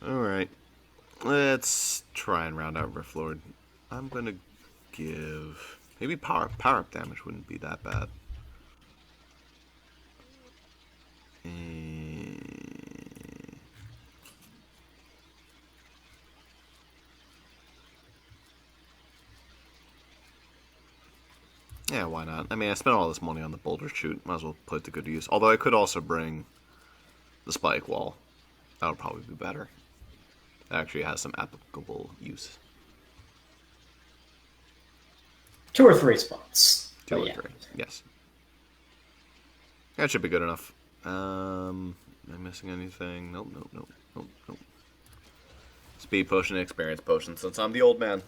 Alright. Let's try and round out Riftlord. I'm gonna give... Maybe power up damage wouldn't be that bad. Yeah, why not? I mean, I spent all this money on the boulder shoot. Might as well put it to good use. Although I could also bring the spike wall. That would probably be better. It actually has some applicable use. 2 or 3 spots. Two or three, yes. That should be good enough. Am I missing anything? Nope. Speed potion and experience potion. Since I'm the old man,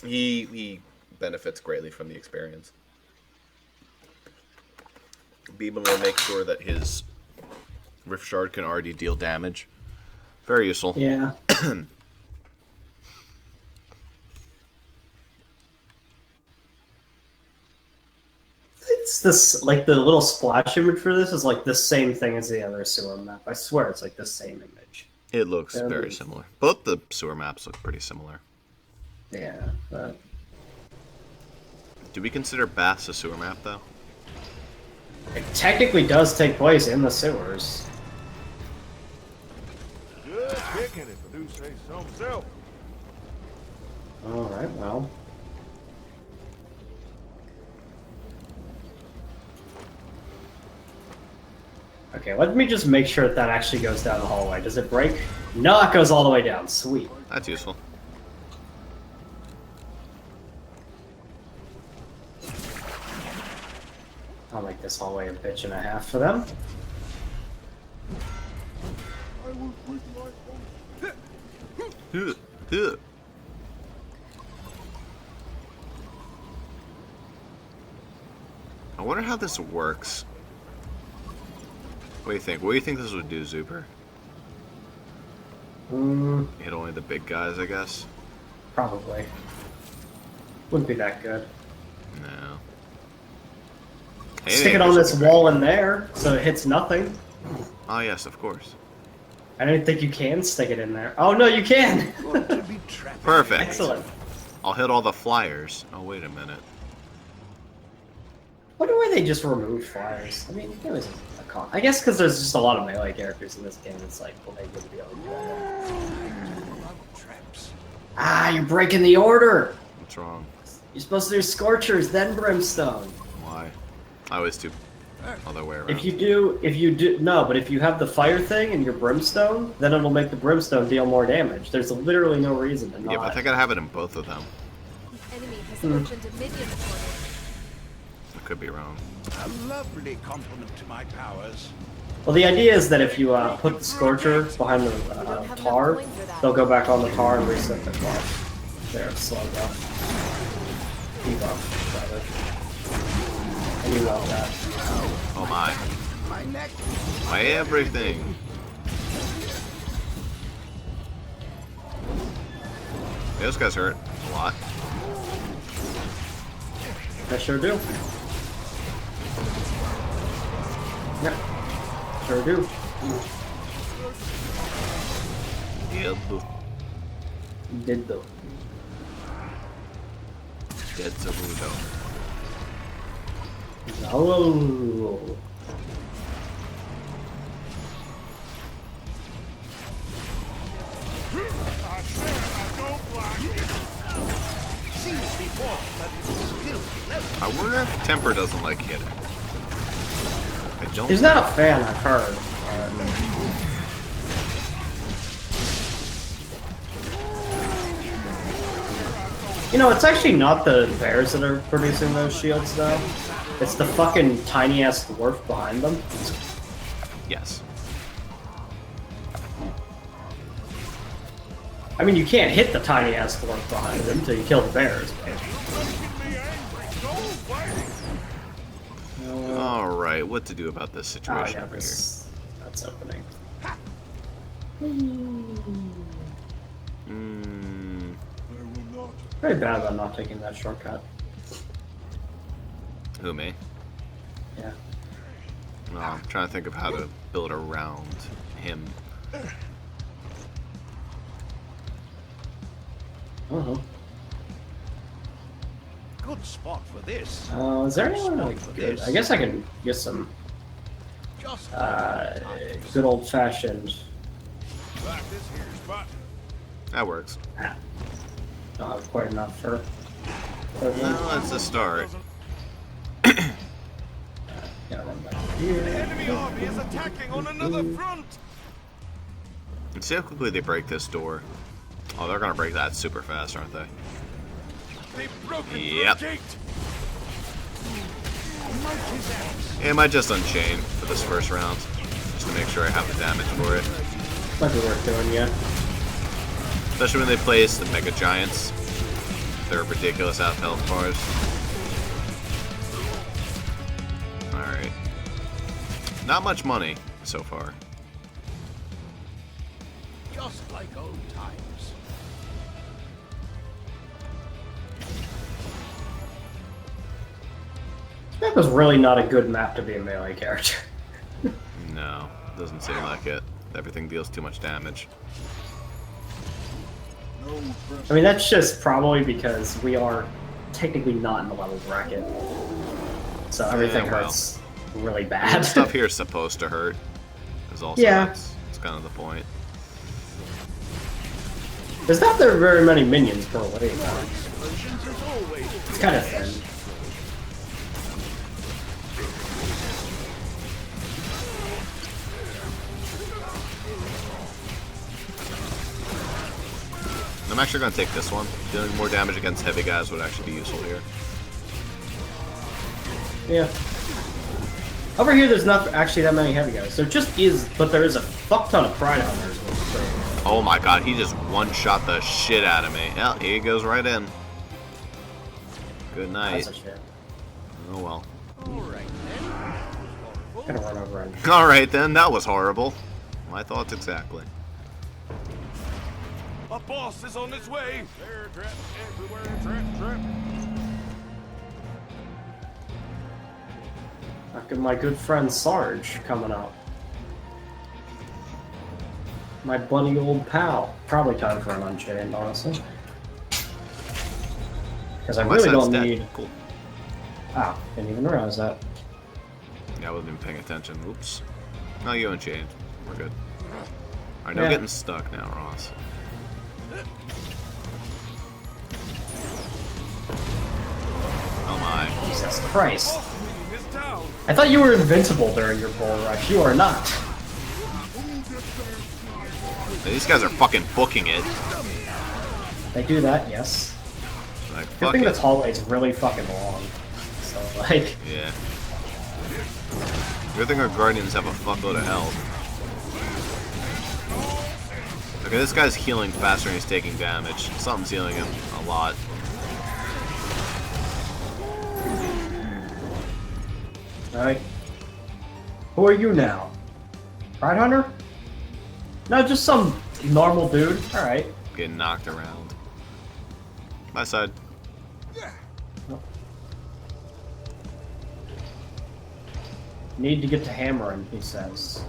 he benefits greatly from the experience. Be able to make sure that his Rift Shard can already deal damage. Very useful. Yeah. It's this, like, the little splash image for this is like the same thing as the other sewer map. I swear it's like the same image. It looks very similar. Both the sewer maps look pretty similar. Yeah, but... Do we consider Baths a sewer map, though? It technically does take place in the sewers. Good picking, if I do say so myself. Alright, well... Okay, let me just make sure that actually goes down the hallway. Does it break? No, it goes all the way down. Sweet. That's useful. I'll make this hallway a bitch and a half for them. I will put my own... I wonder how this works. What do you think? What do you think this would do, Zuper? Hit only the big guys, I guess? Probably. Wouldn't be that good. No. Stick it on this wall in there, so it hits nothing. Oh, yes, of course. I don't think you can stick it in there. Oh, no, you can! Perfect. Excellent. I'll hit all the flyers. Oh, wait a minute. I wonder why they just removed flyers. I mean, it was a con. I guess because there's just a lot of melee characters in this game. It's like, well, they would be able to do that. Ah, you're breaking the order! What's wrong? You're supposed to do Scorchers, then Brimstone. Why? I always do other way around. If you do, no, but if you have the fire thing and your Brimstone, then it'll make the Brimstone deal more damage. There's literally no reason to not. Yeah, but I think I have it in both of them. Enemy has opened a minion portal. I could be wrong. A lovely compliment to my powers. Well, the idea is that if you put the Scorcher behind the tar, they'll go back on the tar and reset the tar. There, slow buff. Debuff, rather. And you want that. Oh my. My neck. My everything. Yeah, those guys hurt a lot. I sure do. Yep. Sure do. Yeah, Did though. dead Sabudo. Oh. I wonder if Temper doesn't like hitting. I don't. He's not a fan, I've heard. You know, it's actually not the bears that are producing those shields, though. It's the fucking tiny-ass dwarf behind them. Yes. I mean, you can't hit the tiny-ass dwarf behind them until you kill the bears, but... Alright, what to do about this situation over That's opening. Very bad about not taking that shortcut. here? Who, me? Yeah. No, I'm trying to think of how to build around him. Uh-huh. Good spot for this. Is there anyone like good? I guess I can get some Just good old-fashioned. like this here spot. That works. Don't have quite enough for. Well, it's a start. Gotta run back here. Enemy army is attacking on another front. Let's see how quickly they break this door. Oh, they're gonna break that super fast, aren't they? They've broken Yep. through the gate. Yeah, I might just unchain for this first round, just to make sure I have the damage for it. Might be worth doing, yeah. Especially when they place the Mega Giants. They're ridiculous out of health bars. Alright. Not much money so far. Just like old times. That was really not a good map to be a melee character. No, doesn't seem like it. Everything deals too much damage. I mean, that's just probably because we are technically not in the level bracket. So everything well. hurts really And bad. stuff here is supposed to hurt. Is also Yeah. it's kind of the point. There's not there very many minions per wave. Explosions is always It's kind of thin. I'm actually going to take this one. Dealing more damage against heavy guys would actually be useful here. Yeah. Over here, there's not actually that many heavy guys. There just is, but there is a fuck ton of pride hunters. Oh my god, he just one-shot the shit out of me. Yeah, he goes right in. Good night. That's a shit. Oh well. alright then. Gonna run over and. Alright then, that was horrible. My thoughts exactly. A boss is on his way. There, trap everywhere. Trap. Look at my good friend Sarge coming up. My buddy old pal. Probably time for an Unchained, honestly. Because I My really side's don't dead. need. Cool. Ah, didn't even realize that. Yeah, I wasn't even paying attention. Oops. No, you Unchained. We're good. Alright, no Yeah. getting stuck now, Ross. Oh my. Jesus Christ. His town. I thought you were invincible during your bull rush. You are not. These guys are fucking booking it. They do that, yes. Like, Good fuck thing it. this hallway is really fucking long. So, like, Yeah. Good thing our Guardians have a fuckload of health. Okay, this guy's healing faster than he's taking damage. Something's healing him a lot. alright. Who are you now? Pride Hunter? No, just some normal dude. Alright. Getting knocked around. My side. Need to get to hammering, he says.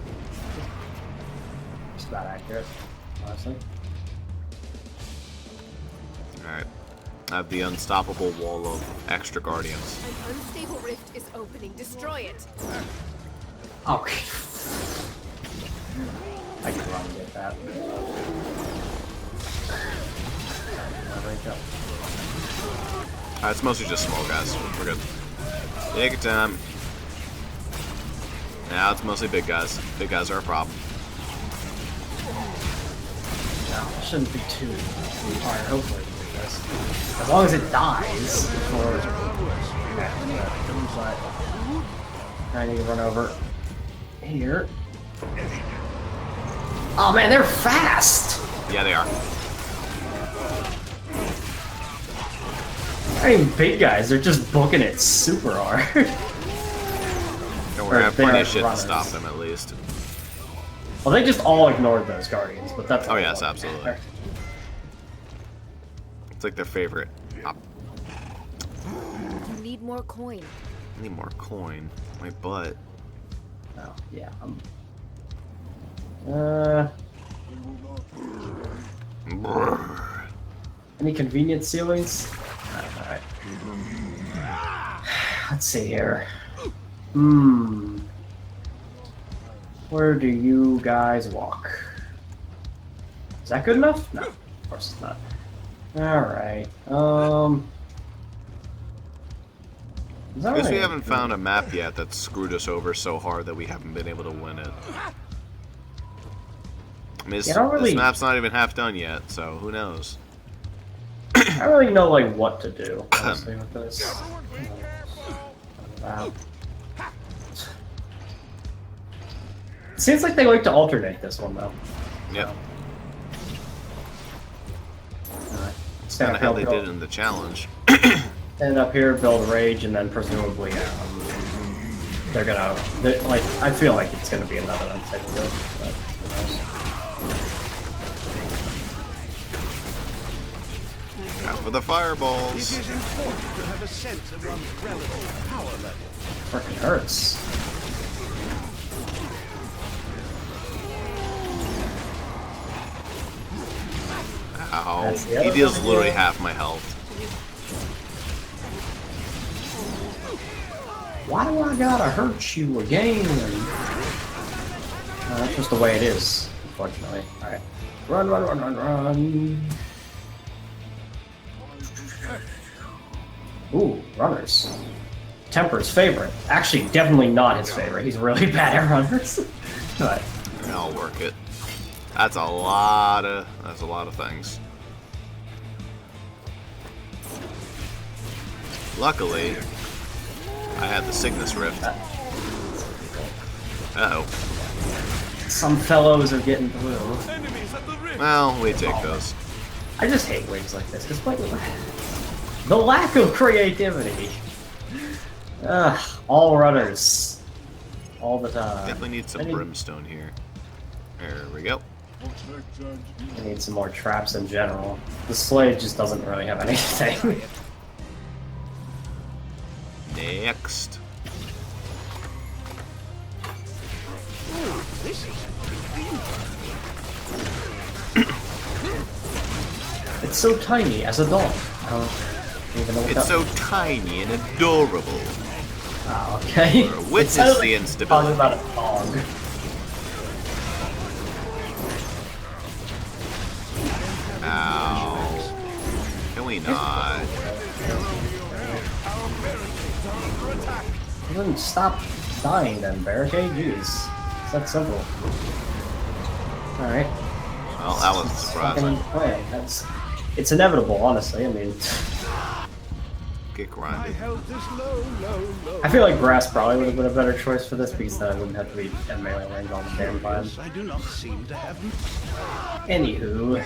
It's about accurate, honestly. Alright. I have the unstoppable wall of extra Guardians. An unstable rift is opening. Destroy it. Okay. I can run and get that. Right up. It's mostly just small guys. We're good. Take your time. Now it's mostly big guys. Big guys are a problem. No, it shouldn't be too hard, hopefully. Because as long as it dies before. But I need to run over here. Oh man, they're fast! Yeah, they are. Not even big guys, they're just booking it super hard. Don't worry, I have plenty of shit to runners. stop them at least. Well, they just all ignored those guardians, but that's. Oh, yes, absolutely. It's like their favorite. You need more coin. I need more coin. My butt. Oh, yeah. Brrr. Any convenient ceilings? Alright. Let's see here. Where do you guys walk? Is that good enough? No, of course it's not. Alright. I guess we haven't found a map yet that screwed us over so hard that we haven't been able to win it. I mean, this map's not even half done yet, so who knows? I don't really know like what to do, honestly, with this. It seems like they like to alternate this one though. Yep. Stand Kind of how they did it in the challenge. Stand up here, build rage, and then presumably they're gonna. Like, I feel like it's gonna be another untakeable, but who knows. Out for the fireballs. It is important to have a sense of one's relative power level. Freaking hurts. Ow. He deals literally half my health. Why do I gotta hurt you again? That's just the way it is, unfortunately. Alright. Run, run, run, run, run. Ooh, runners. Temper's favorite. Actually, definitely not his favorite. He's really bad at runners. But I'll work it. That's a lot of things. Luckily, I had the Sickness Rift. Uh-oh. some fellows are getting through. Well, we take those. I just hate wings like this, because the lack of creativity. All runners. All the time. Definitely need some brimstone here. There we go. I need some more traps in general. The slave just doesn't really have anything. Next. It's so tiny as a dog. I don't even know what It's so tiny and adorable. Oh, okay. Witness the instability. Talking about a dog. Ow. Can we not? You didn't stop dying then, Barricade? Jeez. It's that simple. Alright. Well, that was surprising. It's inevitable, honestly. I mean... Get grinded. I feel like grass probably would have been a better choice for this because then I wouldn't have to be at melee range all the damn time. I do not seem to have. Anywho.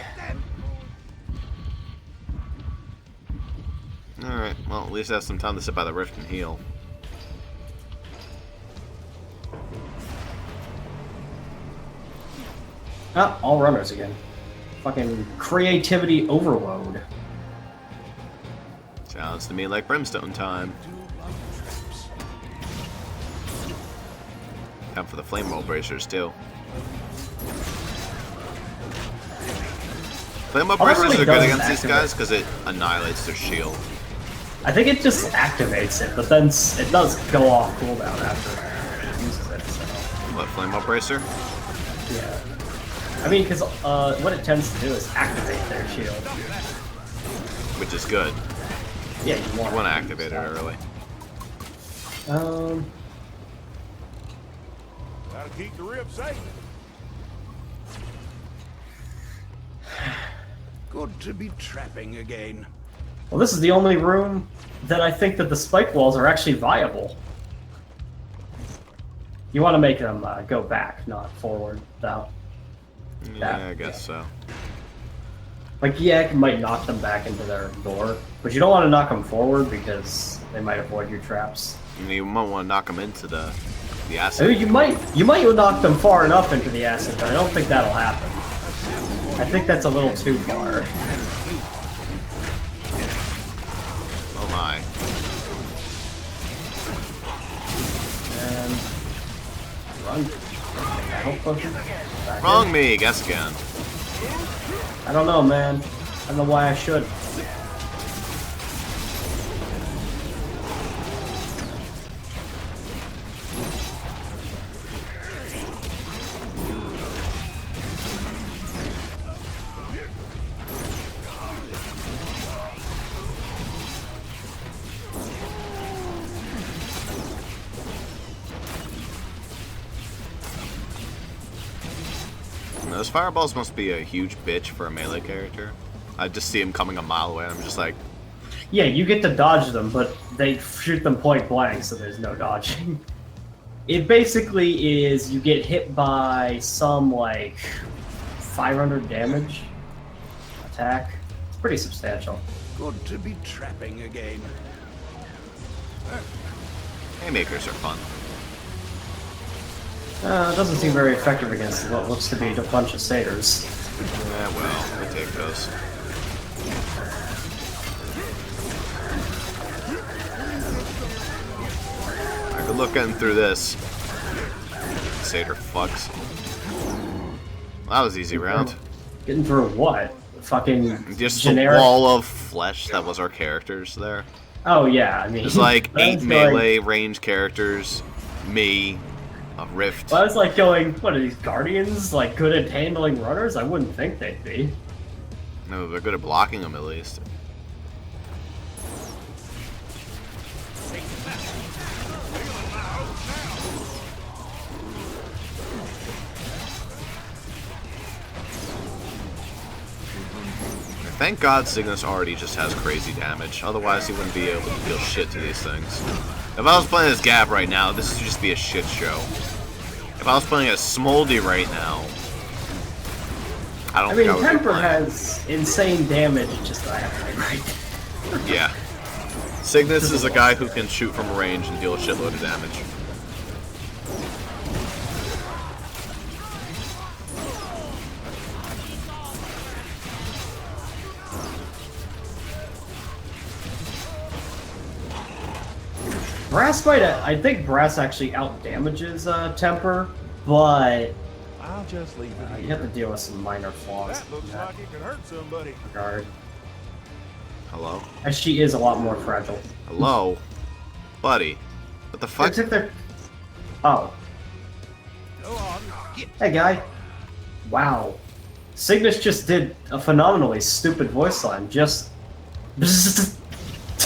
Alright, well, at least I have some time to sit by the rift and heal. Ah, all runners again. Fucking creativity overload. Sounds to me like brimstone time. Time for the flame roll bracers too. Flame roll bracers are good against these guys because it annihilates their shield. I think it just activates it, but then it does go off cooldown after it uses it. So. What, flame up bracer? Yeah. I mean, because what it tends to do is activate their shield. Which is good. Yeah, you want to activate it early. Gotta keep the rib safe. Good to be trapping again. Well, this is the only room that I think that the spike walls are actually viable. You want to make them go back, not forward, though. Yeah, I guess so. Like, yeah, it might knock them back into their door, but you don't want to knock them forward because they might avoid your traps. And you might want to knock them into the acid. I mean, you might knock them far enough into the acid, but I don't think that'll happen. I think that's a little too far. Oh my. And run. Wrong me, guess again. I don't know, man. I don't know why I should. Those fireballs must be a huge bitch for a melee character. I just see him coming a mile away, and I'm just like, Yeah, you get to dodge them, but they shoot them point blank, so there's no dodging. It basically is you get hit by some, like, 500 damage attack. It's pretty substantial. Good to be trapping again. haymakers are fun. It doesn't seem very effective against what looks to be a bunch of satyrs. Yeah, well, we take those. Good luck getting through this. Satyr fucks. That was easy round. Getting through what? Fucking just generic a wall of flesh that was our characters there. Oh yeah, I mean There's like 8 melee going... range characters, me, a Rift. Well, I was like going, what are these guardians like good at handling runners? I wouldn't think they'd be. No, they're good at blocking them at least. Thank God Cygnus already just has crazy damage, otherwise he wouldn't be able to deal shit to these things. If I was playing as Gab right now, this would just be a shit show. If I was playing as Smoldy right now, I mean, would Temper has insane damage, just right. Yeah. Cygnus is a guy who can shoot from range and deal a shitload of damage. Brass might, I think Brass actually outdamages Temper, but I'll just leave it. you have to deal with some minor flaws. That looks like it could hurt somebody. Regard. Hello? As she is a lot more fragile. Hello? Buddy. What the fuck? Except they're... Oh. Go on, get. Hey, guy. Wow. Cygnus just did a phenomenally stupid voice line. Just...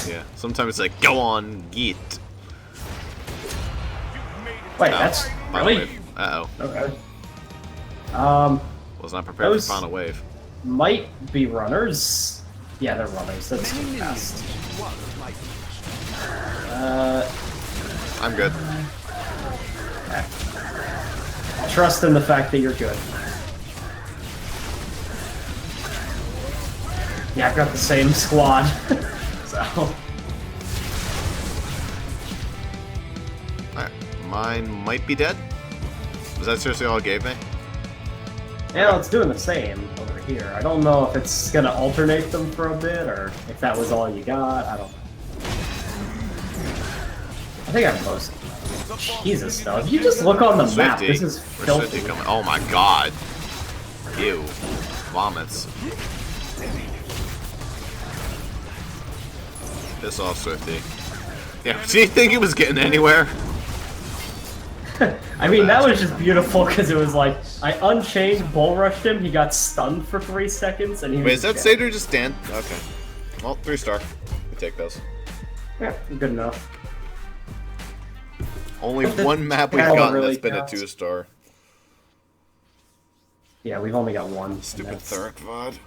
Yeah, sometimes it's like, go on, geet. Wait, No, that's... final Really? wave. Uh-oh. Okay. Was not prepared those for final wave. might be runners. Yeah, they're runners. That's too fast. I'm good. Trust in the fact that you're good. Yeah, I've got the same squad. So... Alright, mine might be dead. Was that seriously all it gave me? Yeah, it's doing the same over here. I don't know if it's gonna alternate them for a bit, or if that was all you got. I don't know. I think I'm close. Jesus, though. If you just look on the map, Swifty. this is Where's filthy. Swifty coming? Oh my god. Ew. Vomits. Piss off, Swifty. Yeah, do you think he was getting anywhere? I mean, that was just beautiful because it was like, I Unchained, bull rushed him, he got stunned for 3 seconds, and he Wait, was is that dead. Satyr just stand? Okay. Well, 3-star. We take those. Yeah, good enough. Only But the one map we've battle gotten really that's been a counts. 2-star. Yeah, we've only got one. and Stupid that's- Thurk VOD.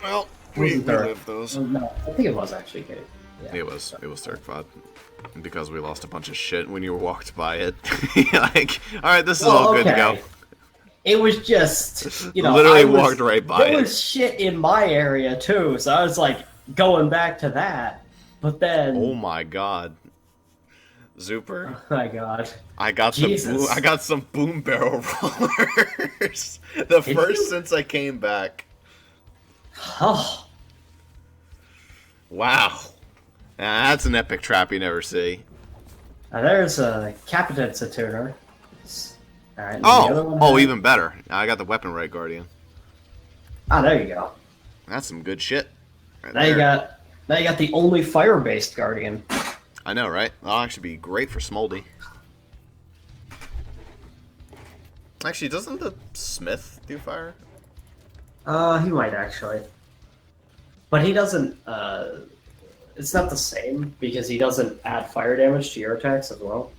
Well, It wasn't we Thurk. lived those. No, I think it was actually good. Yeah. It was Thurk VOD. Because we lost a bunch of shit when you walked by it. Like, alright, this is all good to go. It was just, you know, Literally I was- walked right by there it. was shit in my area too, so I was like going back to that. But then, Oh my god. Zuper, oh my god, I got some Jesus. I got some boom barrel rollers. The Did first you? since I came back. oh, Wow. Nah, that's an epic trap you never see. now there's a Capitan Tuner. All right. and the other one Oh, had- even better. I got the weapon right guardian. Ah, there you go. That's some good shit. Right Now you there. got the only fire-based Guardian. I know, right? That'll actually be great for Smoldy. Actually, doesn't the Smith do fire? He might actually, but he doesn't. It's not the same because he doesn't add fire damage to your attacks as well.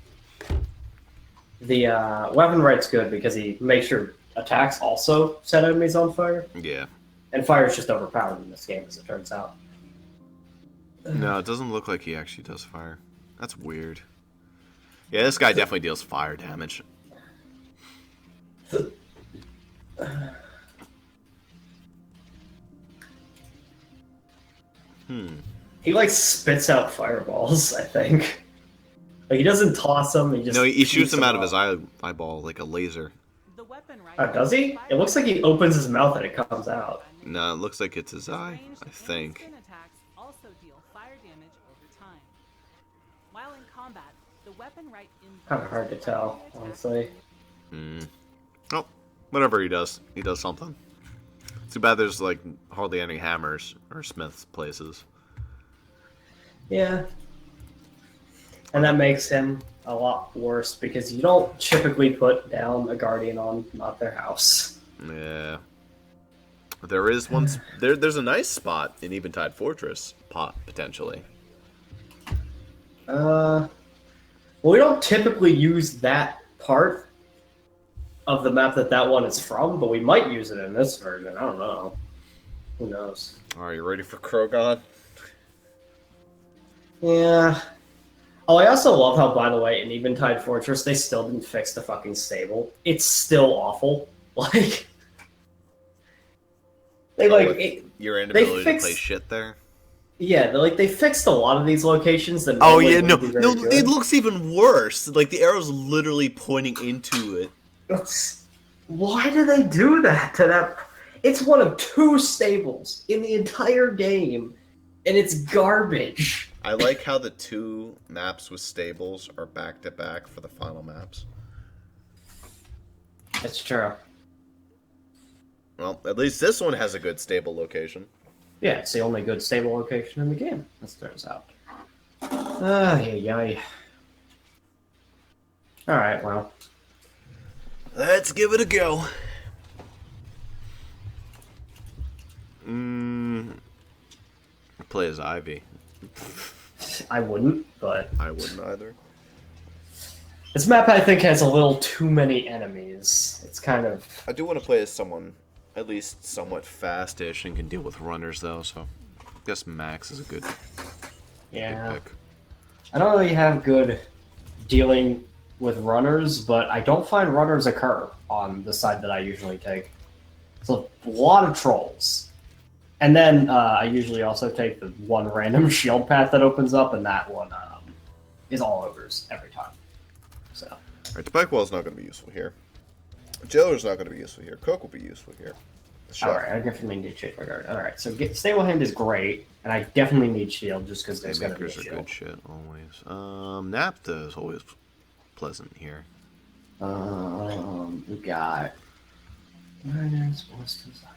The weapon right's good because he makes your attacks also set enemies on fire. Yeah. And fire is just overpowered in this game, as it turns out. No, it doesn't look like he actually does fire. That's weird. Yeah, this guy definitely deals fire damage. He like spits out fireballs, I think. Like he doesn't toss them, he just No, he shoots them out of off. his eyeball like a laser. The weapon Does he? It looks like he opens his mouth and it comes out. No, it looks like it's his eye, I think. attacks also deal fire damage over time. While in combat, the weapon right Kind of hard to tell, honestly. Oh, whatever he does something. Too bad there's like hardly any hammers or smiths places. Yeah. And that makes him a lot worse because you don't typically put down a guardian on not their house. Yeah. There is one. There's a nice spot in Eventide Fortress, potentially. Well, we don't typically use that part of the map that one is from, but we might use it in this version. I don't know. Who knows? Are you ready for Krogon? Yeah. Oh, I also love how, by the way, in Eventide Fortress, they still didn't fix the fucking stable. It's still awful. Like, they your inability fixed, to play shit there. Yeah, they fixed a lot of these locations that. Oh yeah, no, be very good. it looks even worse. Like the arrow's literally pointing into it. Why do they do that to that? It's one of 2 stables in the entire game, and it's garbage. I like how the 2 maps with stables are back to back for the final maps. That's true. Well, at least this one has a good stable location. Yeah, it's the only good stable location in the game, as it turns out. Yay. Alright, well. Let's give it a go. Play as Ivy. I wouldn't, but... I wouldn't either. This map, I think, has a little too many enemies. It's kind of... I do want to play as someone at least somewhat fast-ish and can deal with runners, though, so I guess Max is a good pick. I don't really have good dealing with runners, but I don't find runners occur on the side that I usually take. It's a lot of trolls. And then I usually also take the one random shield path that opens up, and that one is all ogres every time. So. Alright, Spike Wall's not going to be useful here. Jailer's not going to be useful here. Cook will be useful here. Alright, I definitely need Shape My Guard. Alright, so Stable Hand is great, and I definitely need Shield just because there's going to be a Makers are shield. good shit, always. Napta is always pleasant here. We got...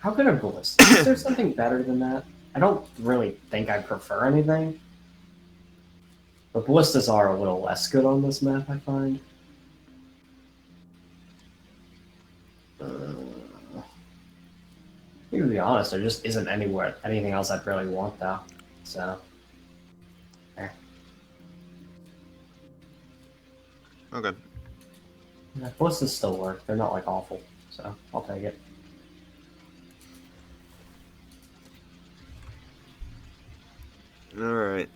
How good are ballistas? Is there something better than that? I don't really think I prefer anything. But ballistas are a little less good on this map, I find. To be honest, there just isn't anything else I'd really want, though. So, there. Okay. Yeah, ballistas still work. They're not, like, awful. So, I'll take it. Alright.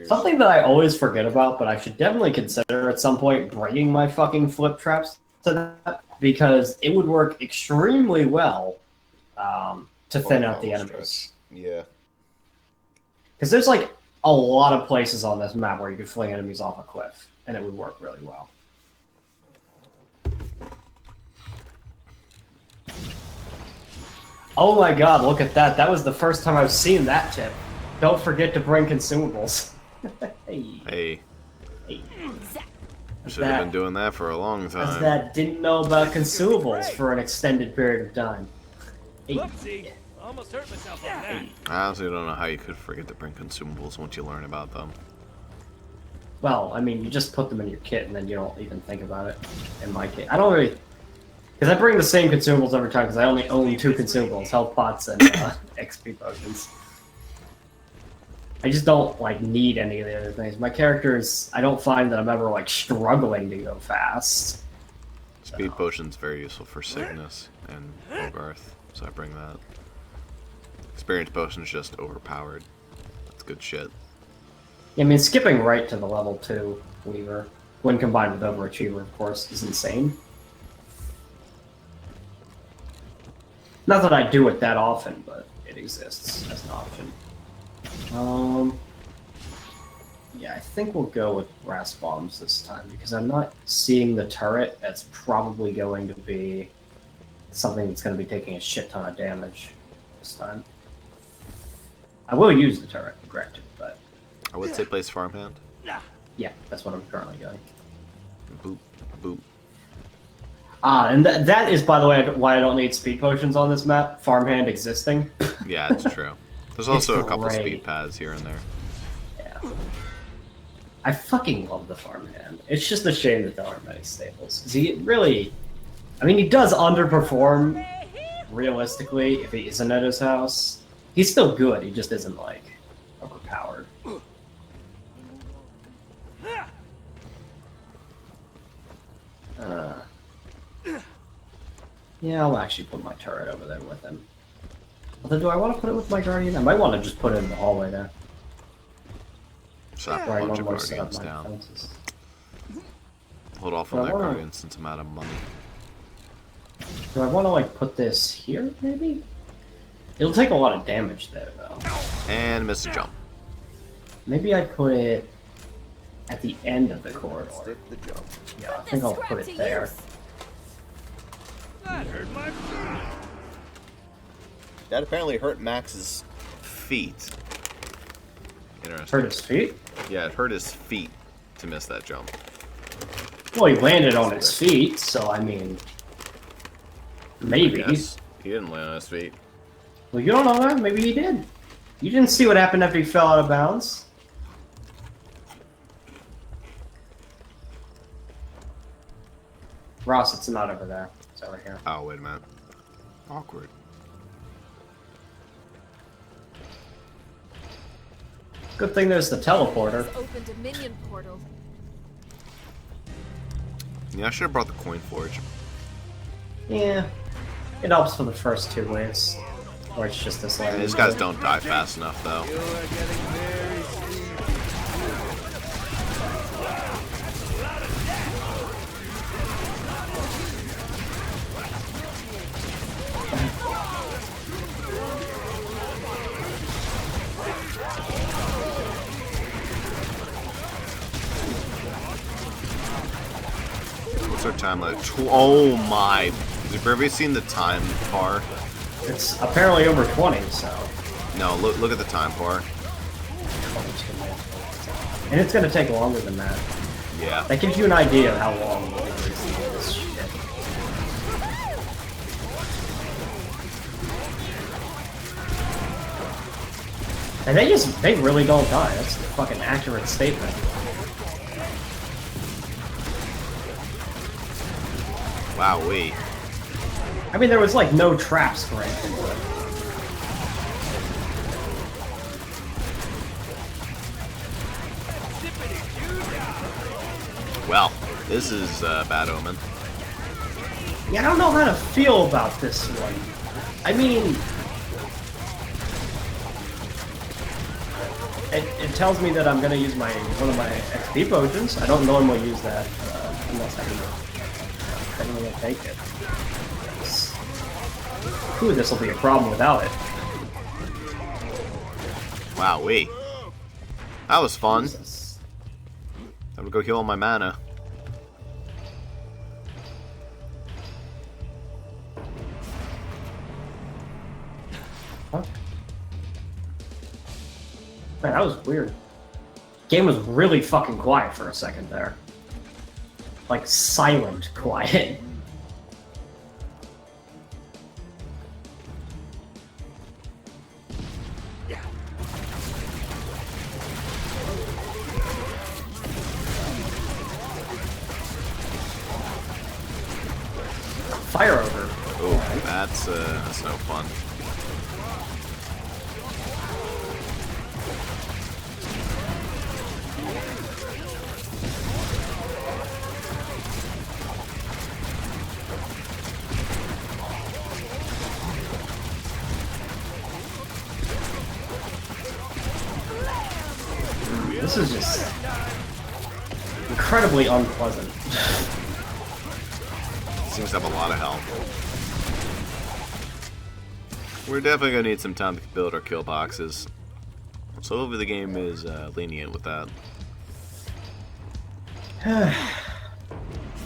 Something that I always forget about, but I should definitely consider at some point bringing my fucking flip traps to that, because it would work extremely well to thin out the enemies. Yeah. Because there's like a lot of places on this map where you could fling enemies off a cliff, and it would work really well. Oh my god, look at that. That was the first time I've seen that tip. Don't forget to bring consumables. Hey. Hey. Should have been doing that for a long As time. that didn't know about consumables for an extended period of time. Hey. Whoopsie! Almost hurt myself on that. I honestly don't know how you could forget to bring consumables once you learn about them. Well, I mean, you just put them in your kit and then you don't even think about it. In my case, I don't really... Because I bring the same consumables every time because I only own 2 consumables, health pots and XP potions. I just don't, like, need any of the other things. My characters, I don't find that I'm ever, like, struggling to go fast. Speed potion's very useful for Cygnus and Bogarth, so I bring that. Experience potion's just overpowered. That's good shit. I mean, skipping right to the level 2 Weaver, when combined with Overachiever, of course, is insane. Not that I do it that often, but it exists as an option. Yeah, I think we'll go with Brass Bombs this time, because I'm not seeing the turret. That's probably going to be something that's going to be taking a shit ton of damage this time. I will use the turret, granted, but... I would say place Farmhand. Yeah, that's what I'm currently doing. Boop, boop. And that is, by the way, why I don't need speed potions on this map. Farmhand existing. Yeah, it's true. There's also a couple great. speed pads here and there. Yeah. I fucking love the Farmhand. It's just a shame that there aren't many staples. Because he really... I mean, he does underperform, realistically, if he isn't at his house. He's still good, he just isn't, like, overpowered. Yeah, I'll actually put my turret over there with him. Although, do I want to put it with my Guardian? I might want to just put it in the hallway there. Slap a Where I bunch of normally set up Guardians my down. defenses. Hold off Do on I that wanna- Guardian since I'm out of money. Do I want to, like, put this here, maybe? It'll take a lot of damage there, though. And miss a jump. Maybe I put it at the end of the corridor. Yeah, I think I'll put it there. That hurt my feet. That apparently hurt Max's feet. Interesting. Hurt his feet? Yeah, it hurt his feet to miss that jump. Well, he landed on his feet, so I mean... Maybe. Yes, he didn't land on his feet. Well, you don't know that. Maybe he did. You didn't see what happened after he fell out of bounds. Ross, it's not over there. It's over here. Oh, wait a minute. Awkward. Good thing there's the teleporter. Opened a minion portal. Yeah, I should have brought the coin forge. Yeah. It helps for the first 2 waves. Or it's just this And lane. these guys don't die fast enough, though. You are getting very sleepy. What's our time like? Oh my! Have you ever seen the time bar? It's apparently over 20, so... No, look at the time bar. And it's gonna take longer than that. Yeah. That gives you an idea of how long it is this shit. And they really don't die. That's a fucking accurate statement. Wowee. I mean, there was like no traps for anything. Well, this is a bad omen. Yeah, I don't know how to feel about this one. I mean, it tells me that I'm gonna use one of my XP potions. I don't normally use that unless I can really take it. Ooh, this will be a problem without it. Wowee. That was fun. Jesus. I'm gonna go heal all my mana. Huh? Man, that was weird. Game was really fucking quiet for a second there. Like, silent quiet. Fire over. Oh, that's no fun. This is just incredibly unpleasant. Seems to have a lot of health. We're definitely gonna need some time to build our kill boxes. So hopefully the game is lenient with that.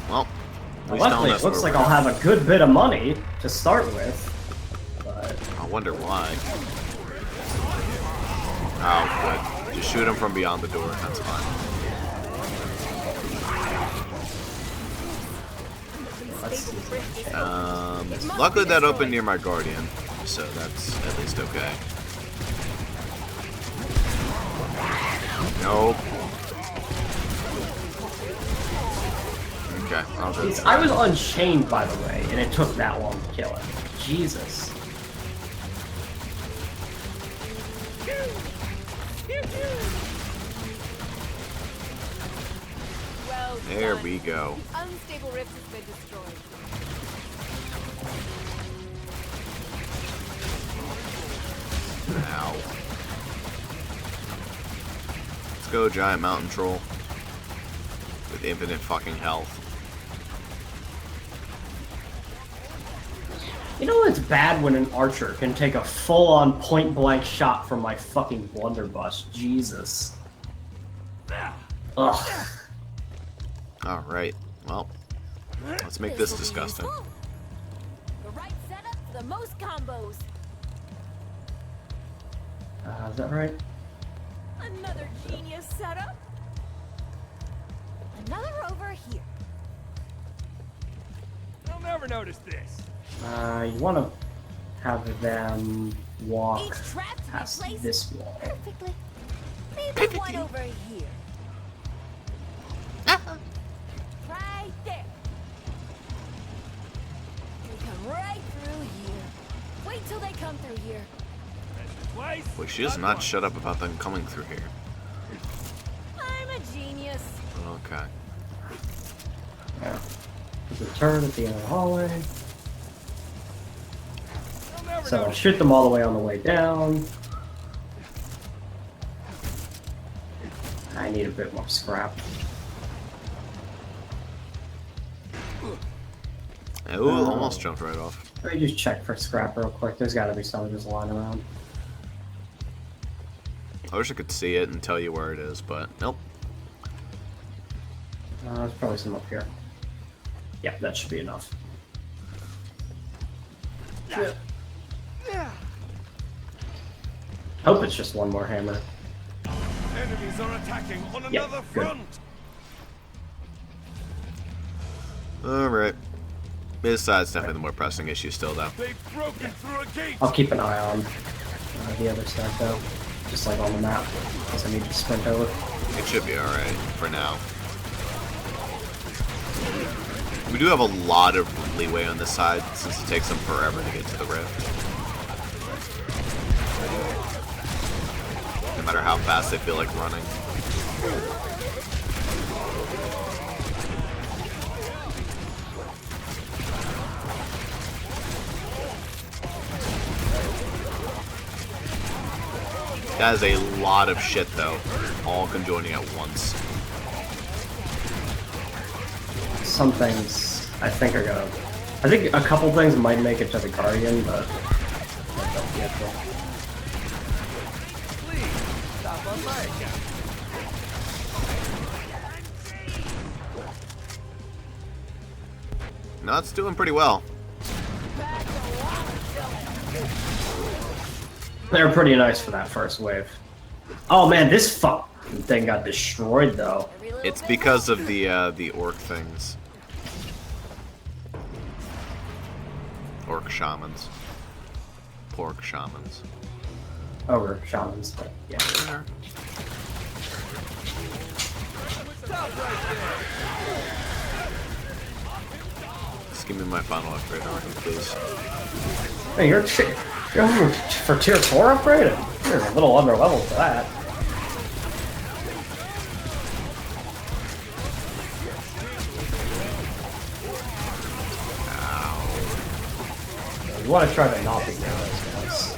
Well, at least Luckily, it looks like I'll have a good bit of money to start with. But I wonder why. Oh, good. Just shoot him from beyond the door. That's fine. Luckily that opened near my guardian, so that's at least okay. Nope. Okay, I'll go. I was unchained, by the way, and it took that long to kill it. Jesus. Well There done. we go. The unstable rift has been destroyed. Ow. Let's go, giant mountain troll. With infinite fucking health. You know it's bad when an archer can take a full-on point-blank shot from my fucking blunderbuss. Jesus. Ugh. Alright, well, let's make this disgusting. The right setup, the most combos. Is that right? Another genius setup. Another over here. They'll never notice this. You want to have them walk Each trap to be past placed this wall. perfectly. Maybe one over here. Right there. They come right through here. Wait till they come through here. Twice. Boy, she does not shut up about them coming through here. I'm a genius. Okay. Yeah. There's a turn at the end of the hallway. They'll never So I'll notice. shoot them all the way on the way down. I need a bit more scrap. Ooh, almost jumped right off. Let me just check for scrap real quick. There's got to be some just lying around. I wish I could see it and tell you where it is, but nope. There's probably some up here. Yeah, that should be enough. Yeah. Hope it's just one more hammer. Enemies are attacking on Yeah, another good. front. Alright. This side's definitely the more pressing issue still, though. They've broken through a gate. I'll keep an eye on the other side though, just like on the map, because I need to sprint over. It should be alright for now. We do have a lot of leeway on this side, since it takes them forever to get to the rift. No matter how fast they feel like running. That is a lot of shit, though, all conjoining at once. Some things I think are gonna. I think a couple things might make it to the Guardian, but I don't get it. Stop on my account. No, it's doing pretty well. They're pretty nice for that first wave. Oh man, this fucking thing got destroyed though. Every little It's bit because helps. of the orc things. Orc shamans. Pork shamans. Over shamans, but yeah. There. Stop right there. Just give me my final upgrade already, please. Hey, you're for tier 4 upgrade? You're a little under level for that. You want to try to not be near those guys.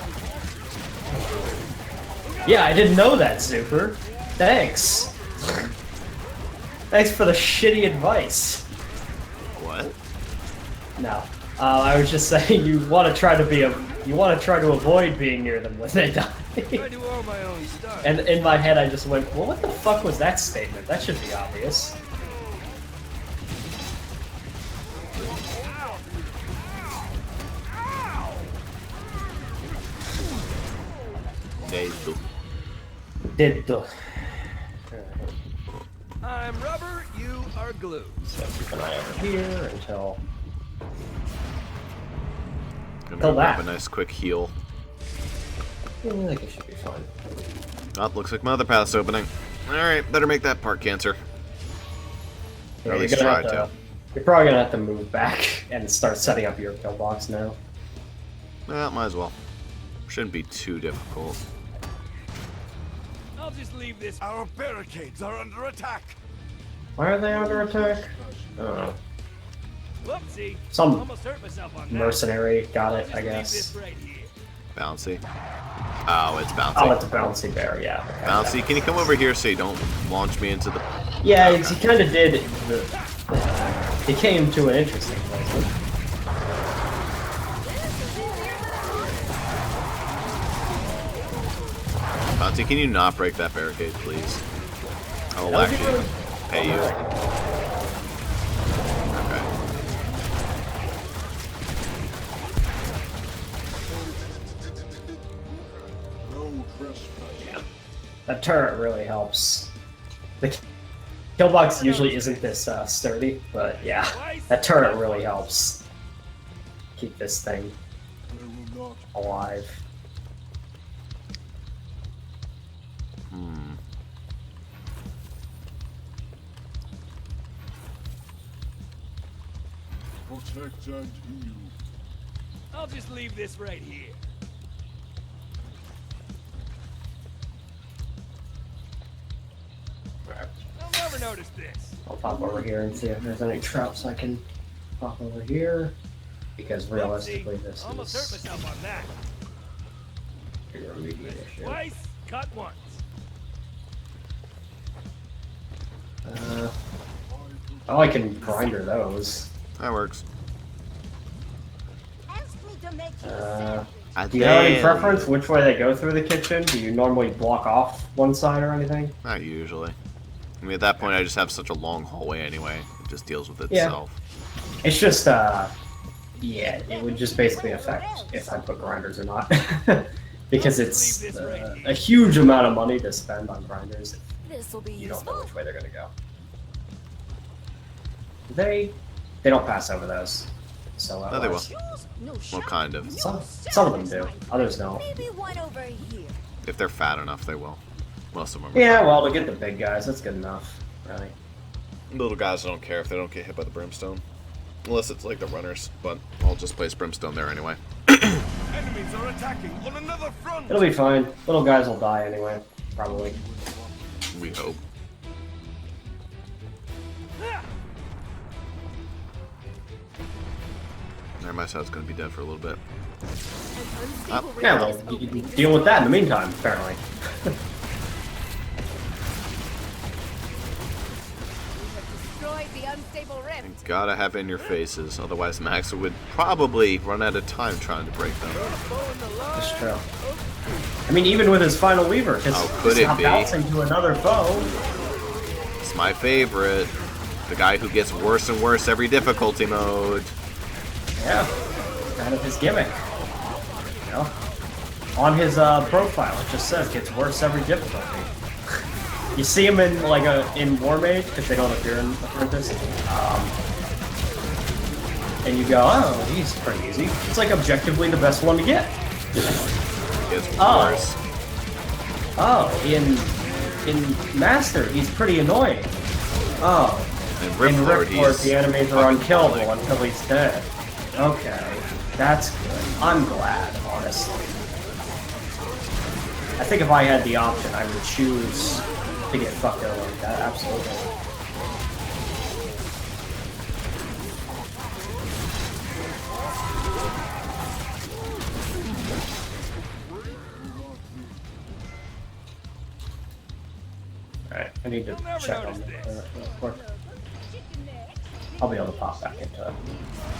Yeah, I didn't know that, Zuper. Thanks. Thanks for the shitty advice. What? No. I was just saying you want to try to avoid being near them when they die. I do all my own stuff. And in my head I just went, well, what the fuck was that statement? That should be obvious. Dead. I'm rubber, you are glue. So keep an eye over here until Gonna Kill grab that. a nice quick heal. I think it should be fine. Oh, looks like my other path's opening. Alright, better make that part cancer. Yeah, Or at you're, least gonna try have to. you're probably gonna have to move back and start setting up your pillbox now. Well, might as well. Shouldn't be too difficult. I'll just leave this. Our barricades are under attack. Why are they under attack? I don't know. Whoopsie. Some Almost hurt myself on that. mercenary got it, Just I leave guess. this right here. Bouncy. Oh, it's bouncy. Oh, it's a bouncy bear, yeah. Okay, Bouncy, can you come over here so you don't launch me into the... Yeah, Okay. he kind of did. He came to an interesting place. Bouncy, can you not break that barricade, please? I will That would be actually really- pay you. Okay. Yeah. That turret really helps. The killbox usually isn't this sturdy, but yeah, that turret really helps keep this thing alive. Protect and heal. I'll just leave this right here. I'll never notice this. I'll pop over here and see if there's any traps I can pop over here. Because realistically, Whoopsie. this Almost hurt is myself on that. your immediate issue. Twice, cut once. Oh, I can grinder those. That works. Do you have any preference which way they go through the kitchen? Do you normally block off one side or anything? Not usually. I mean, at that point, I just have such a long hallway anyway. It just deals with Yeah. itself. It's just, yeah, it would just basically affect if I put grinders or not. Because it's a huge amount of money to spend on grinders if This will be you don't know useful. which way they're gonna go. They don't pass over those. So No, they will. No Well, shot. kind of. Some of them do, others don't. Maybe one over here. If they're fat enough, they will. Most of them are. Yeah, well, to get the big guys, that's good enough, really. Little guys don't care if they don't get hit by the brimstone. Unless it's like the runners, but I'll just place brimstone there anyway. Enemies are attacking on another front. It'll be fine. Little guys will die anyway, probably. We hope. There, my side's gonna be dead for a little bit. Yeah, well, you can deal with that in the meantime, apparently. Destroy the unstable rift. Gotta have it in your faces, otherwise Max would probably run out of time trying to break them. That's true. I mean, even with his final weaver, because How could he's it not be? bouncing to another foe. It's my favorite. The guy who gets worse and worse every difficulty mode. Yeah, kind of his gimmick. You know, on his profile, it just says gets worse every difficulty. You see him in like in War Mage because they don't appear in Apprentice, and you go, oh, he's pretty easy. It's like objectively the best one to get. Gets Oh. worse. Oh, in Master, he's pretty annoying. Oh, And in Riplord, Riplord, he's the enemies are fucking unkillable falling. until he's dead. Okay, that's good. I'm glad, honestly. I think if I had the option, I would choose to get fucked over like that, absolutely. I need to check on the real quick. I'll be able to pop back into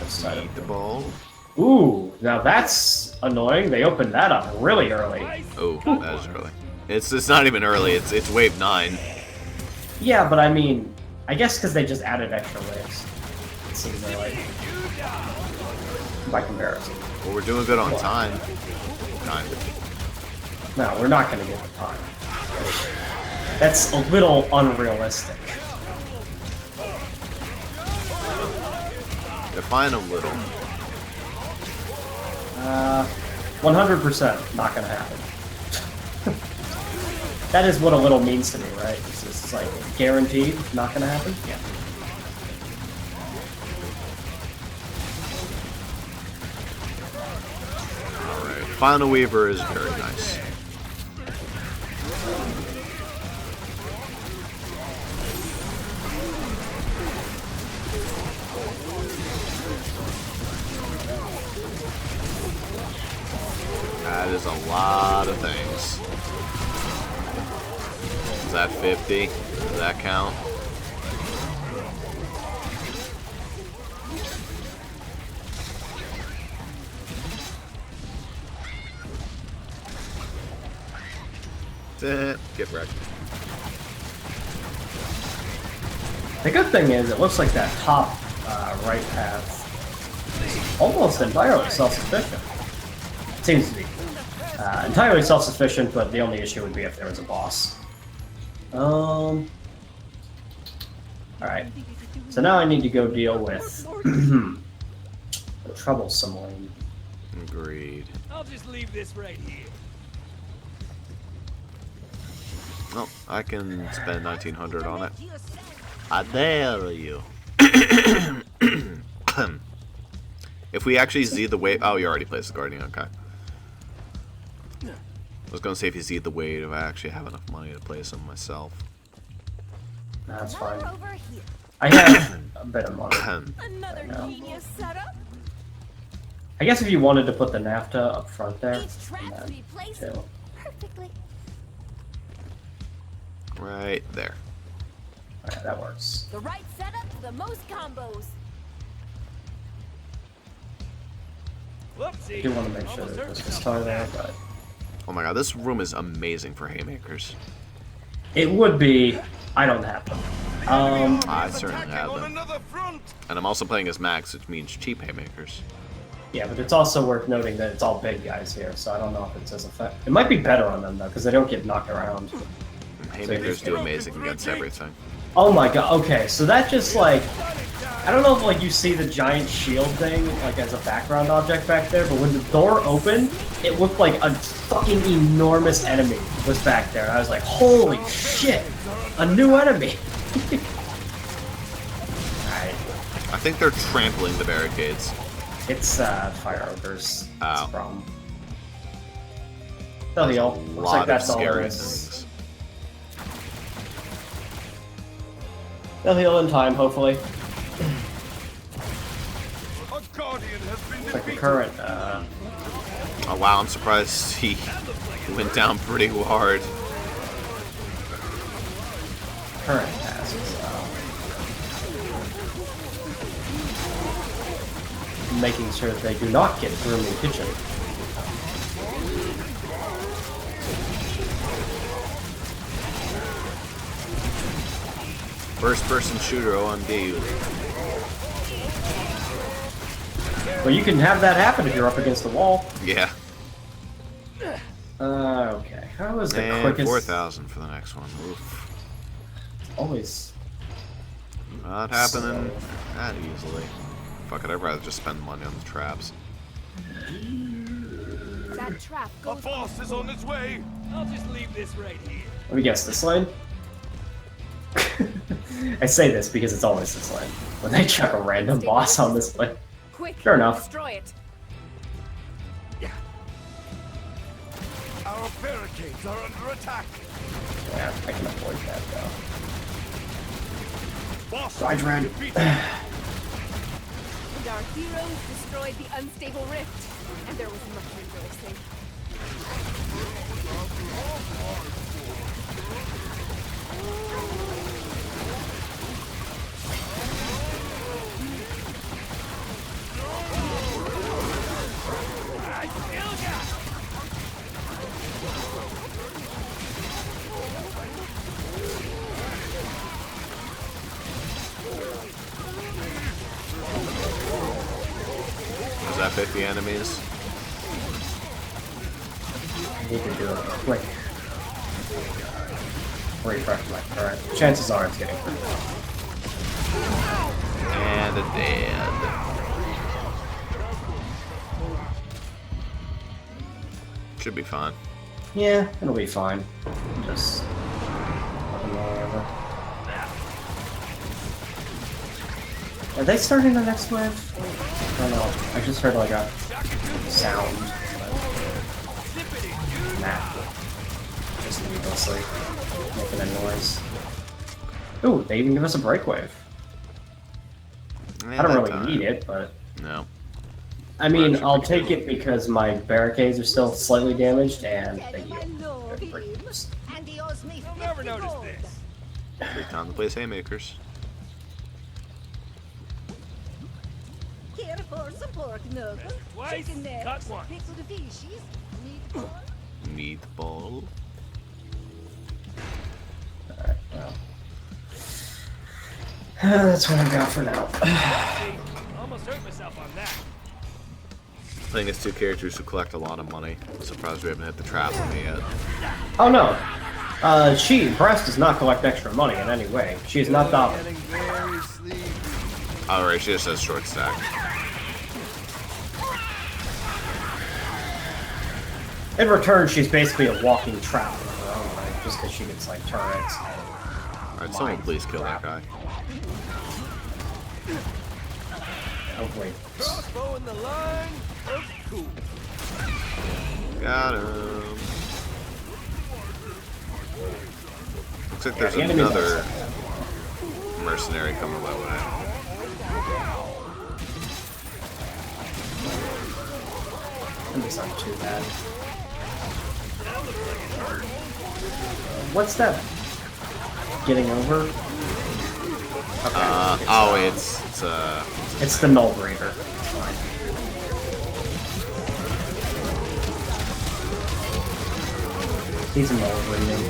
this side Eat of the the ball. Ooh, now that's annoying. They opened that up really early. Oh, that is early. It's not even early. It's wave 9. Yeah, but I mean, I guess because they just added extra waves. It seems like by comparison. Well, we're doing good on time. Kind of. No, we're not going to get the time. That's a little unrealistic. Define a little. 100% not going to happen. That is what a little means to me, right? It's just like guaranteed not going to happen. Yeah. Alright. Final Weaver is very nice. That is a lot of things. Is that 50? Does that count? Get wrecked. The good thing is, it looks like that top right path is almost entirely self-sufficient. Seems to be entirely self-sufficient, but the only issue would be if there was a boss. Alright. So now I need to go deal with the troublesome lane. Agreed. I'll just leave this right here. Well, I can spend 1900 on it. I dare you. If we actually Z the wave... Oh, you already placed the Guardian, okay. I was going to say if you Z the wave, if I actually have enough money to place them myself. That's fine. Over here. I have a bit of money. Another genius setup. I guess if you wanted to put the NAFTA up front there, Each trap and to then be placed too. perfectly. Right there. Alright, that works. The right setup for the most combos. I Whoopsie. do want to make sure Almost there's hurt this myself. guitar there, but Oh my god, this room is amazing for haymakers. it would be. I don't have them. I certainly Attacking have on them. another front. And I'm also playing as Max, which means cheap haymakers. Yeah, but it's also worth noting that it's all big guys here, so I don't know if it's as effective. It might be better on them though, because they don't get knocked around. And haymakers do amazing against everything. Oh my god. Okay, so that just like. I don't know if like you see the giant shield thing like as a background object back there, but when the door opened, it looked like a fucking enormous enemy was back there. I was like, holy shit, a new enemy. Alright, I think they're trampling the barricades. it's fire ogres. That's Oh. the problem. They'll heal. A Looks lot like of that's all there scary is. things. They'll heal in time, hopefully. A guardian has been It's like the defeated. current Oh wow, I'm surprised he went down pretty hard. current pass is making sure that they do not get through the kitchen. First person shooter OMDU. Well, you can have that happen if you're up against the wall. Yeah. Okay. How is the And quickest? 4,000 for the next one. Oof. Always. Not happening that easily. Fuck it, I'd rather just spend money on the traps. That trap A goes boss is on its way. I'll just leave this right here. Let me guess, this lane? I say this because it's always this lane. When they chuck a random boss on this lane. quick. Sure enough. Destroy it. Our barricades are under attack. Yeah, I can avoid that though. Boss Right, has Ren. been defeated. And our heroes destroyed the unstable rift. And there was much rejoicing. 50 enemies. I need to do a quick refresh my current. Chances are it's getting pretty low. And a dead. Should be fine. Yeah, it'll be fine. Just. Are they starting the next wave? I don't know. I just heard like a sound. Nah. Just needlessly making a noise. Ooh, they even give us a break wave. I don't really need it, but. No. I mean, I'll take it because my barricades are still slightly damaged and they heal. They're pretty used. You'll never notice this. Free time to place haymakers. Here for some pork knuckles, Twice, chicken necks, cut once. pickled fishes, meatball. Meatball. Alright, well. That's what I got for now. Almost hurt myself on that. Playing as two characters who collect a lot of money. I'm surprised we haven't hit the trap on me yet. Oh no! Brass does not collect extra money in any way. She is not dominant. Getting very sleepy. Alright, she just has short stack. In return, she's basically a walking trap in her own way, just because she gets like turrets. Alright, someone please kill that guy. Hopefully. Crossbow in the line. Looks cool. Got him. Looks like there's the enemies another are- mercenary coming my way. It's not too bad. What's that? Getting over? Okay. It's the Null Breaker. It's fine. He's a Null Breathing.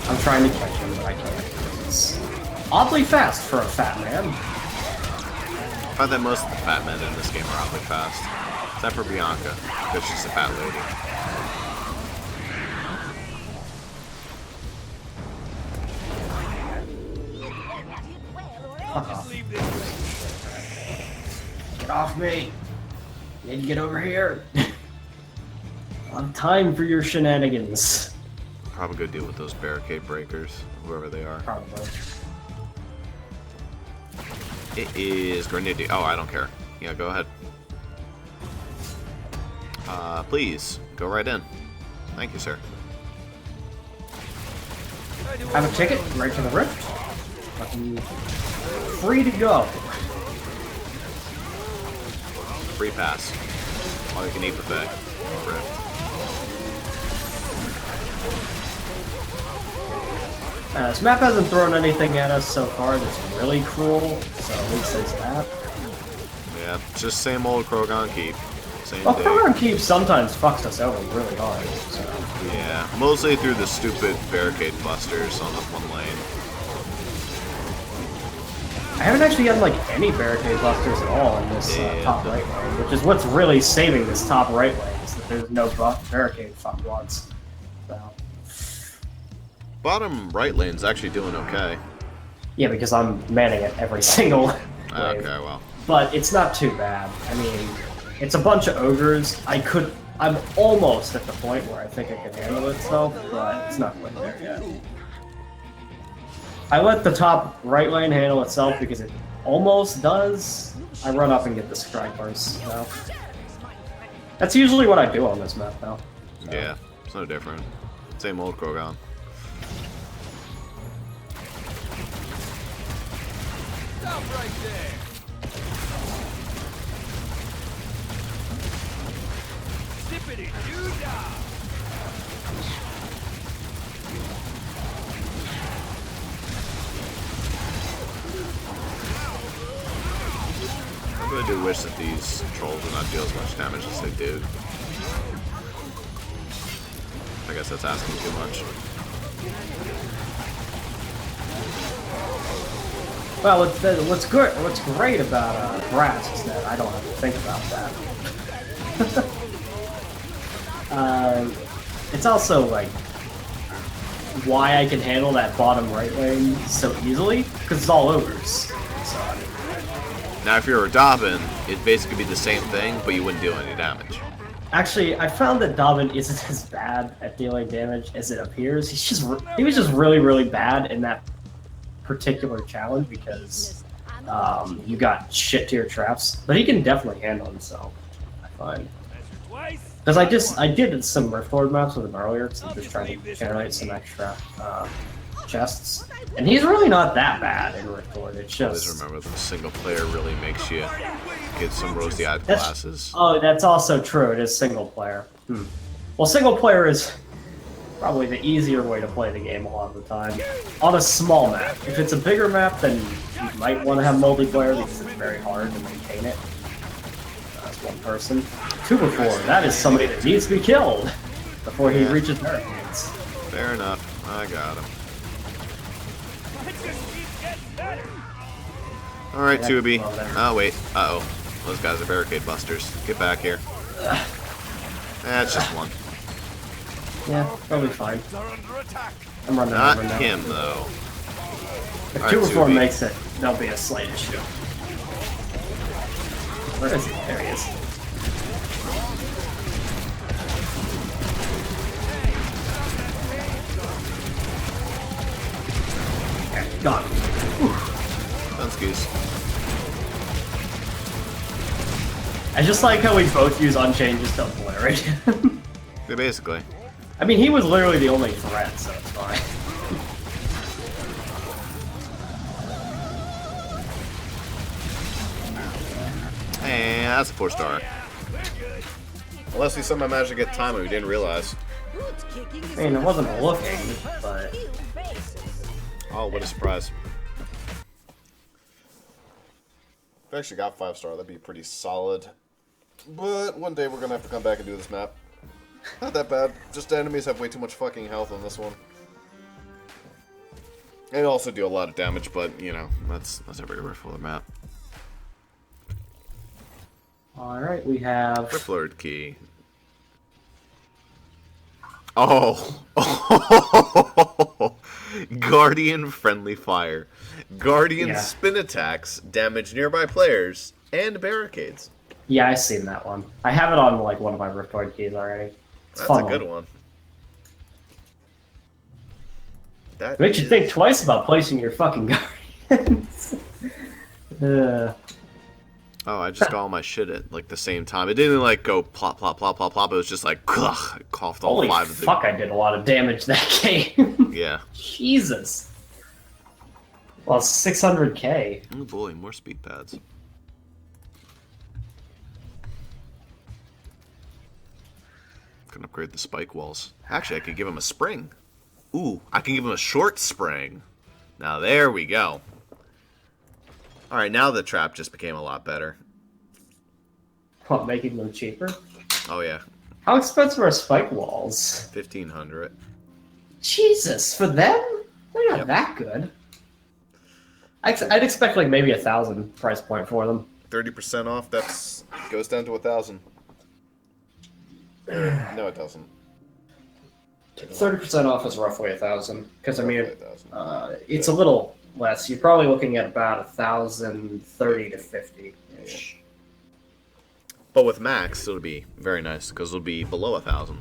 I'm trying to catch him, but I can't. He's oddly fast for a fat man. I find that most of the fat men in this game are oddly fast. Except for Bianca, because she's a fat lady. Leave this. Get off me! You need to get over here. On time for your shenanigans. Probably go deal with those barricade breakers, whoever they are. Probably. It is Grenadier. Oh, I don't care. Yeah, go ahead. Please, go right in. Thank you, sir. Have a ticket right to the rift. Fucking free to go. Free pass. All you can eat buffet. Rift. This map hasn't thrown anything at us so far that's really cruel, so at least there's that. Yeah, just same old Krogan Keep. Same Well, thing. Krogan Keep sometimes fucks us over really hard, so. Yeah, mostly through the stupid barricade busters on the one lane. I haven't actually gotten like any barricade busters at all in this top right lane, which is what's really saving this top right lane, is that there's no barricade fuckwads. So. Bottom right lane's actually doing okay. Yeah, because I'm manning it every single wave. Okay, well. But it's not too bad. I mean, it's a bunch of ogres. I'm almost at the point where I think I can handle itself, but it's not quite there yet. I let the top right lane handle itself because it almost does. I run up and get the strike bursts now. That's usually what I do on this map now. So. Yeah, it's no different. Same old Krogan. Stop right there. Zippity doo dah. I really do wish that these trolls would not deal as much damage as they do. I guess that's asking too much. Well, what's good, what's great about brass is that I don't have to think about that. It's also like why I can handle that bottom right lane so easily because it's all ogres. So I mean, Now, if you're a Dobbin, it'd basically be the same thing, but you wouldn't do any damage. actually, I found that Dobbin isn't as bad at dealing damage as it appears. He was just really, really bad in that particular challenge because you got shit tier traps. But he can definitely handle himself, I find. Because I did some Riftward maps with him earlier, so I'm just trying to generate some extra chests. And he's really not that bad in Riftward. It's Always just remember the single player really makes you get some rosy-eyed glasses. oh, that's also true. It is single player. Well, single player is probably the easier way to play the game a lot of the time. On a small map. If it's a bigger map, then you might want to have multiplayer because it's very hard to maintain it. That's one person. 2 before, that is somebody that needs to be killed before he reaches barricades. Fair enough. I got him. Alright, Yeah, Tubi. well, there. Oh, wait. Uh-oh. Those guys are barricade busters. Get back here. That's just one. Yeah, probably fine. I'm running Not over now. him, though. If Alright, 2 before Tubi. makes it, there'll be a slight issue. Where is he? There he is. Okay, gone. Dunskies. I just like how we both use Unchained just to obliterate him. Yeah, basically. I mean, he was literally the only threat, so it's fine. And that's a 4-star. Unless we somehow managed to get time and we didn't realize. I mean, it wasn't looking, but... Oh, what a surprise. If I actually got 5-star, that'd be pretty solid. But one day we're gonna have to come back and do this map. Not that bad. Just the enemies have way too much fucking health on this one. They also do a lot of damage, but, you know, that's every Riftward map. Alright, we have... Riftward key. Oh! Guardian friendly fire. Guardian Yeah. spin attacks damage nearby players and barricades. Yeah, I've seen that one. I have it on, like, one of my Riftward keys already. It's That's fun a good one. That Makes you is- think twice about placing your fucking guardians. Oh, I just got all my shit at like the same time. It didn't like go plop, plop, plop, plop, plop. It was just like, ugh, I coughed all Holy 5 of them. fuck, I did a lot of damage that game. Yeah. Jesus. Well, 600k. Oh boy, more speed pads. Can upgrade the spike walls. Actually, I could give him a spring. Ooh, I can give him a short spring. Now there we go. Alright, now the trap just became a lot better. What, making them cheaper? Oh yeah, How expensive are spike walls? 1500. Jesus, for them? They're not Yep. that good. I'd expect like maybe 1,000 price point for them. 30% off, that's goes down to 1,000. No, it doesn't. 30% off is roughly 1,000. Because I mean, Roughly 1,000. it's a little less. You're probably looking at about 1,030 to 50 ish. But with max, it'll be very nice because it'll be below 1,000.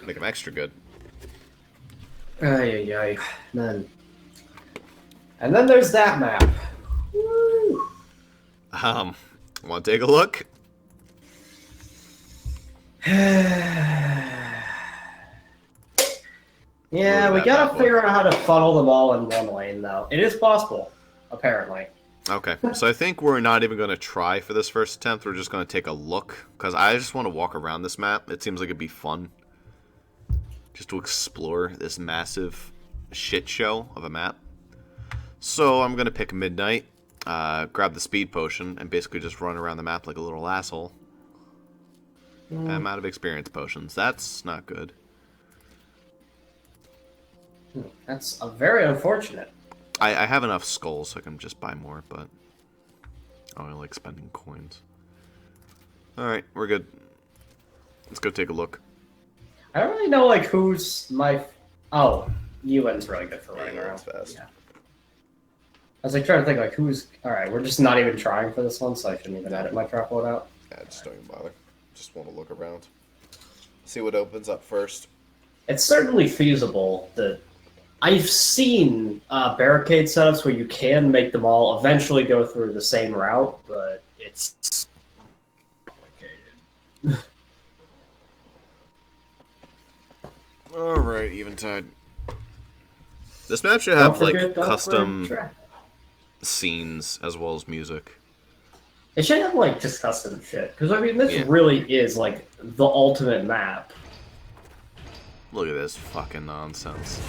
Make them extra good. Ay, ay, ay. And then there's that map. Woo. Want to take a look? Yeah, we that gotta bad figure out how to funnel them all in one lane, though. It is possible, apparently. Okay, so I think we're not even going to try for this first attempt. We're just going to take a look because I just want to walk around this map. It seems like it'd be fun just to explore this massive shit show of a map. So I'm going to pick Midnight, grab the speed potion, and basically just run around the map like a little asshole. I'm out of experience potions. That's not good. That's very unfortunate. I have enough skulls, so I can just buy more, but I don't like spending coins. Alright, we're good. Let's go take a look. I don't really know, like, who's my... Oh, UN's really good for running around. Fast. Yeah. I was like trying to think, like, who's... Alright, we're just not even trying for this one, so I shouldn't even edit my drop load out. Yeah, just don't even bother. Just want to look around. See what opens up first. It's certainly feasible that... I've seen barricade setups where you can make them all eventually go through the same route, but it's complicated. Alright, Eventide. This map should have, like, custom scenes as well as music. It should have, like, just custom shit. Because, I mean, this really is, like, the ultimate map. Look at this fucking nonsense.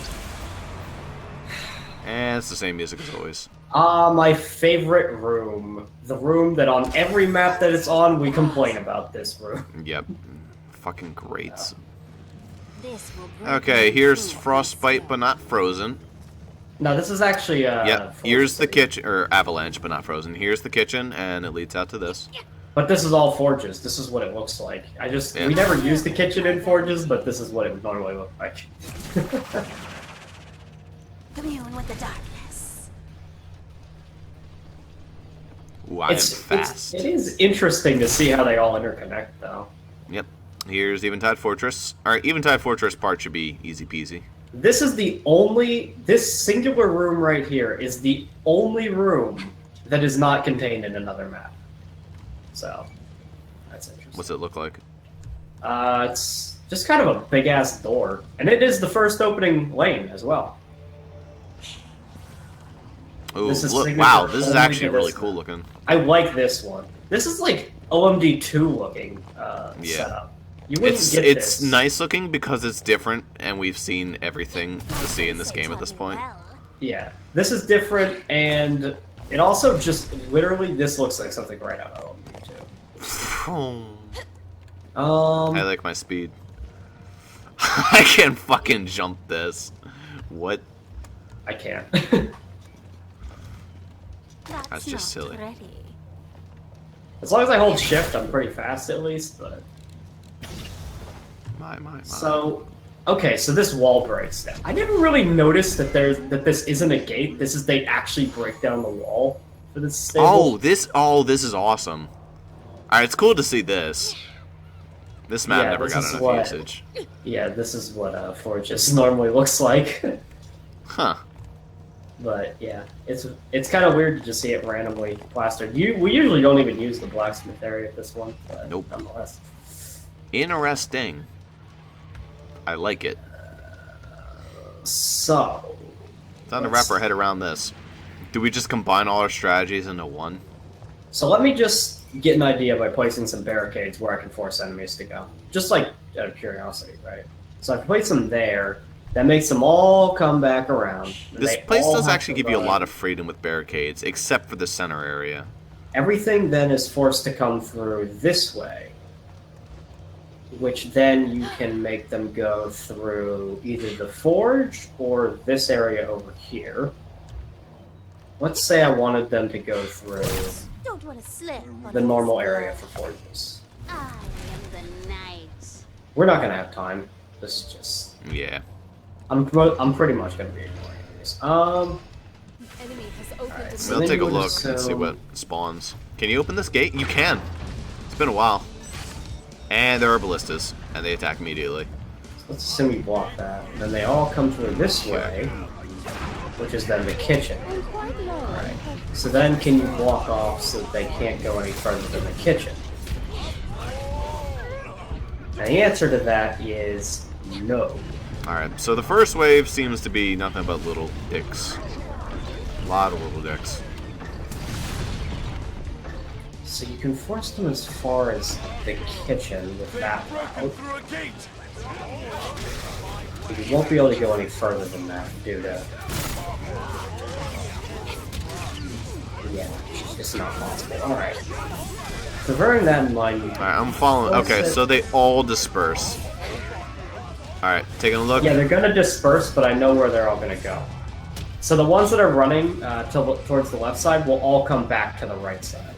And it's the same music as always. My favorite room. The room that on every map that it's on, we complain about this room. Yep. Fucking great. Yeah. Okay, here's Frostbite, but not frozen. No, this is actually, Yep, here's the kitchen, or Avalanche, but not frozen. Here's the kitchen, and it leads out to this. But this is all forges. This is what it looks like. We never use the kitchen in forges, but this is what it would normally look like. Commune with the darkness. Ooh, I am fast. It is interesting to see how they all interconnect, though. Yep. Here's Eventide Fortress. Alright, Eventide Fortress part should be easy peasy. This singular room right here is the only room that is not contained in another map. So, that's interesting. What's it look like? It's just kind of a big-ass door. And it is the first opening lane as well. Ooh, wow, this is actually really cool looking. I like this one. This is like OMDU looking setup. You wouldn't get it's this. nice looking because it's different, and we've seen everything to see in this game at this point. Yeah, this is different, and it also just literally this looks like something right out of OMDU. I like my speed. I can fucking jump this. What? I can't. That's just silly. As long as I hold shift, I'm pretty fast at least, but... My. So, okay, so this wall breaks down. I never really noticed that this isn't a gate. This is they actually break down the wall for this stable. This is awesome. Alright, it's cool to see this. This map never got enough usage. Yeah, this is what Fortress normally looks like. Huh. But yeah, it's kind of weird to just see it randomly plastered. We usually don't even use the blacksmith area at this one, but nope. Nonetheless. Interesting. I like it. So, Time to wrap our head around this. Do we just combine all our strategies into one? So let me just get an idea by placing some barricades where I can force enemies to go. Just like out of curiosity, right? So I place them there. That makes them all come back around. This place does actually give you a lot of freedom with barricades, except for the center area. Everything then is forced to come through this way, which then you can make them go through either the forge or this area over here. Let's say I wanted them to go through the normal area for forges. I am the night. We're not gonna have time. This is just... Yeah. I'm pretty much gonna be ignoring these. Enemy has opened Alright, a so We'll take a then look and see what spawns. Can you open this gate? You can. It's been a while. And there are ballistas, and they attack immediately. Let's assume you block that. Then they all come through this way, which is then the kitchen. Alright. So then can you block off so that they can't go any further than the kitchen? And the answer to that is no. Alright, so the first wave seems to be nothing but little dicks. A lot of little dicks. So you can force them as far as the kitchen with that route. Through a gate. But you won't be able to go any further than that due to... Yeah, it's not possible. Alright. So bearing that in mind... Alright, I'm following. Okay, so they all disperse. Alright, taking a look. Yeah, they're gonna disperse, but I know where they're all gonna go. So the ones that are running towards the left side will all come back to the right side.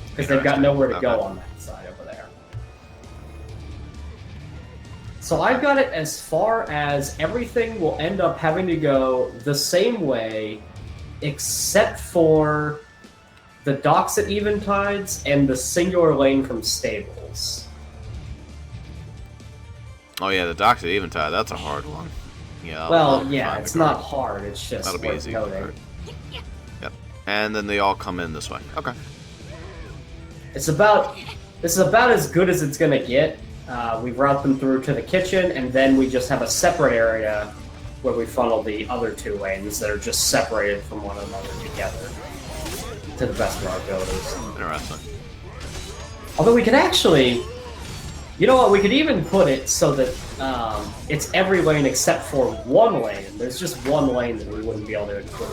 Because they've got nowhere to go on that side over there. So I've got it as far as everything will end up having to go the same way, except for the docks at Eventides and the singular lane from Stables. Oh yeah, the docks at Eventide, that's a hard one. Yeah. Well, yeah, it's not hard, it's just That'll be worth easy. noting. Yep. And then they all come in this way. Okay. This is about as good as it's gonna get. We route them through to the kitchen, and then we just have a separate area where we funnel the other two lanes that are just separated from one another together to the best of our abilities. Interesting. Although we could actually, you know what, we could even put it so that it's every lane except for one lane. There's just one lane that we wouldn't be able to include.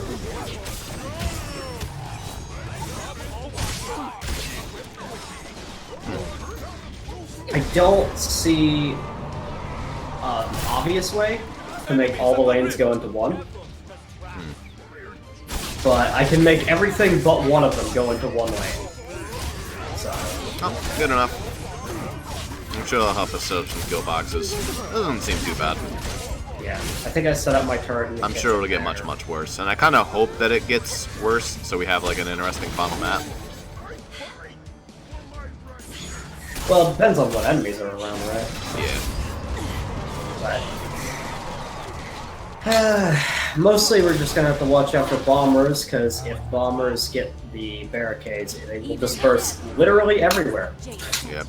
I don't see an obvious way to make all the lanes go into one. But I can make everything but one of them go into one lane. So. Oh, good enough. I'm sure they'll help us set up some skill boxes. Doesn't seem too bad. Yeah, I think I set up my turret. I'm sure it'll get much, much worse. And I kind of hope that it gets worse, so we have like an interesting final map. Well, it depends on what enemies are around, right? Yeah. But mostly we're just gonna have to watch out for bombers, because if bombers get the barricades, they will disperse literally everywhere. Yep.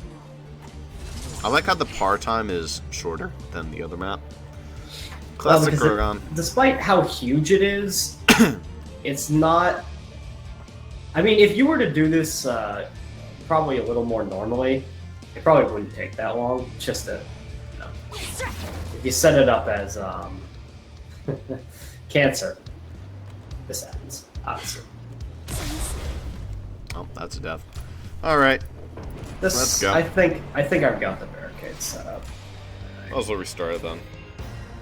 I like how the par time is shorter than the other map. Classic Rogon. Despite how huge it is, it's not... I mean, if you were to do this probably a little more normally, it probably wouldn't take that long. Just to, you know, if you set it up as cancer, this happens, obviously. Oh, that's a death. All right, let's go. I think I've got the barricades set up. I'll also restart it then.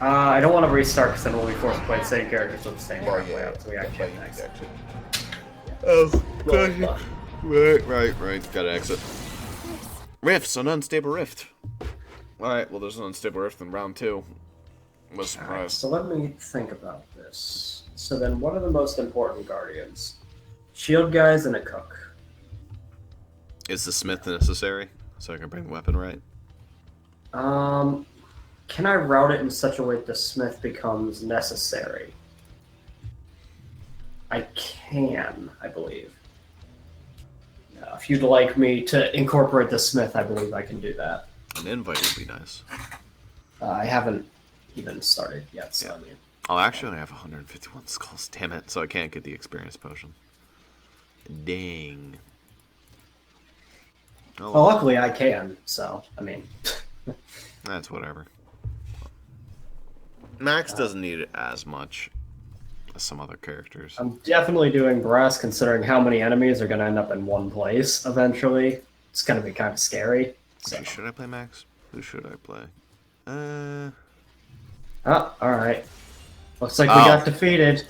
I don't want to restart because then we'll be forced to play the same characters with the same layout, so we actually have to exit. Oh, right. Gotta exit. Rifts, an unstable rift. Alright, well, there's an unstable rift in round 2. Was surprised. Right, so let me think about this. So then, what are the most important guardians? Shield guys and a cook. Is the smith necessary so I can bring the weapon right? Can I route it in such a way that the smith becomes necessary? I can, I believe. If you'd like me to incorporate the smith, I believe I can do that. An invite would be nice. I haven't even started yet, so I mean... Oh, actually, I have 151 skulls. Damn it, so I can't get the experience potion. Dang. Oh, Well, luckily I can, so, I mean... That's whatever. Max doesn't need it as much as some other characters. I'm definitely doing brass, considering how many enemies are going to end up in one place eventually. It's going to be kind of scary. So. Should I play Max? Who should I play? Oh, alright. Looks like we got defeated.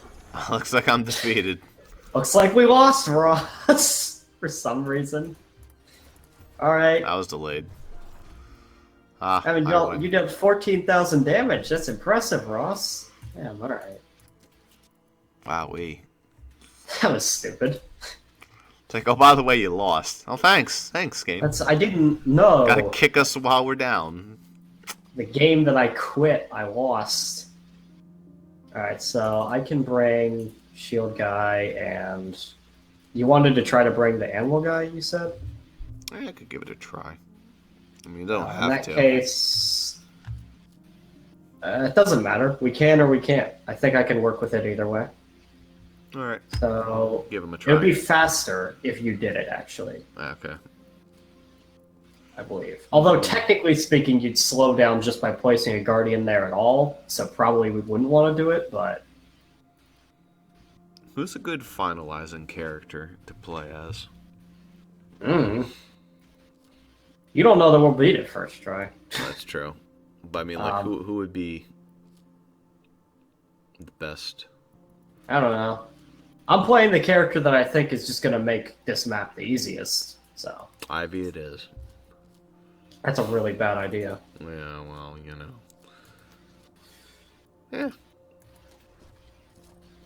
Looks like I'm defeated. Looks like we lost, Ross, for some reason. Alright. I was delayed. I mean, you did 14,000 damage. That's impressive, Ross. Damn, alright. Wowee. That was stupid. It's like, oh, by the way, you lost. Oh, thanks. Thanks, game. I didn't know. Gotta kick us while we're down. The game that I quit, I lost. Alright, so I can bring Shield Guy and... You wanted to try to bring the Animal Guy, you said? I could give it a try. I mean, you don't have in that to. case... it doesn't matter. We can or we can't. I think I can work with it either way. Alright. So... Give him a try. It would be faster if you did it, actually. Okay. I believe. Although, technically speaking, you'd slow down just by placing a Guardian there at all, so probably we wouldn't want to do it, but... Who's a good finalizing character to play as? You don't know that we'll beat it first try. That's true. But I mean, like, who would be the best I don't know. I'm playing the character that I think is just gonna make this map the easiest. So Ivy it is. that's a really bad idea. Yeah, well, you know. Yeah.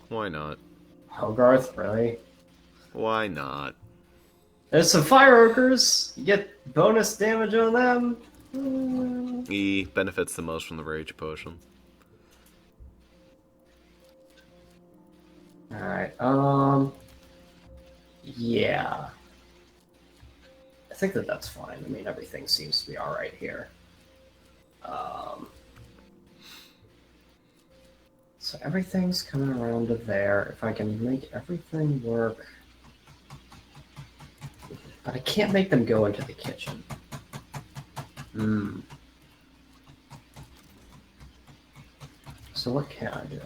Why not? Hogarth, really? Why not? There's some fire ogres. You get bonus damage on them. He benefits the most from the rage potion. Alright, yeah. I think that that's fine. I mean, everything seems to be alright here. So everything's coming around to there. If I can make everything work. But I can't make them go into the kitchen. So what can I do?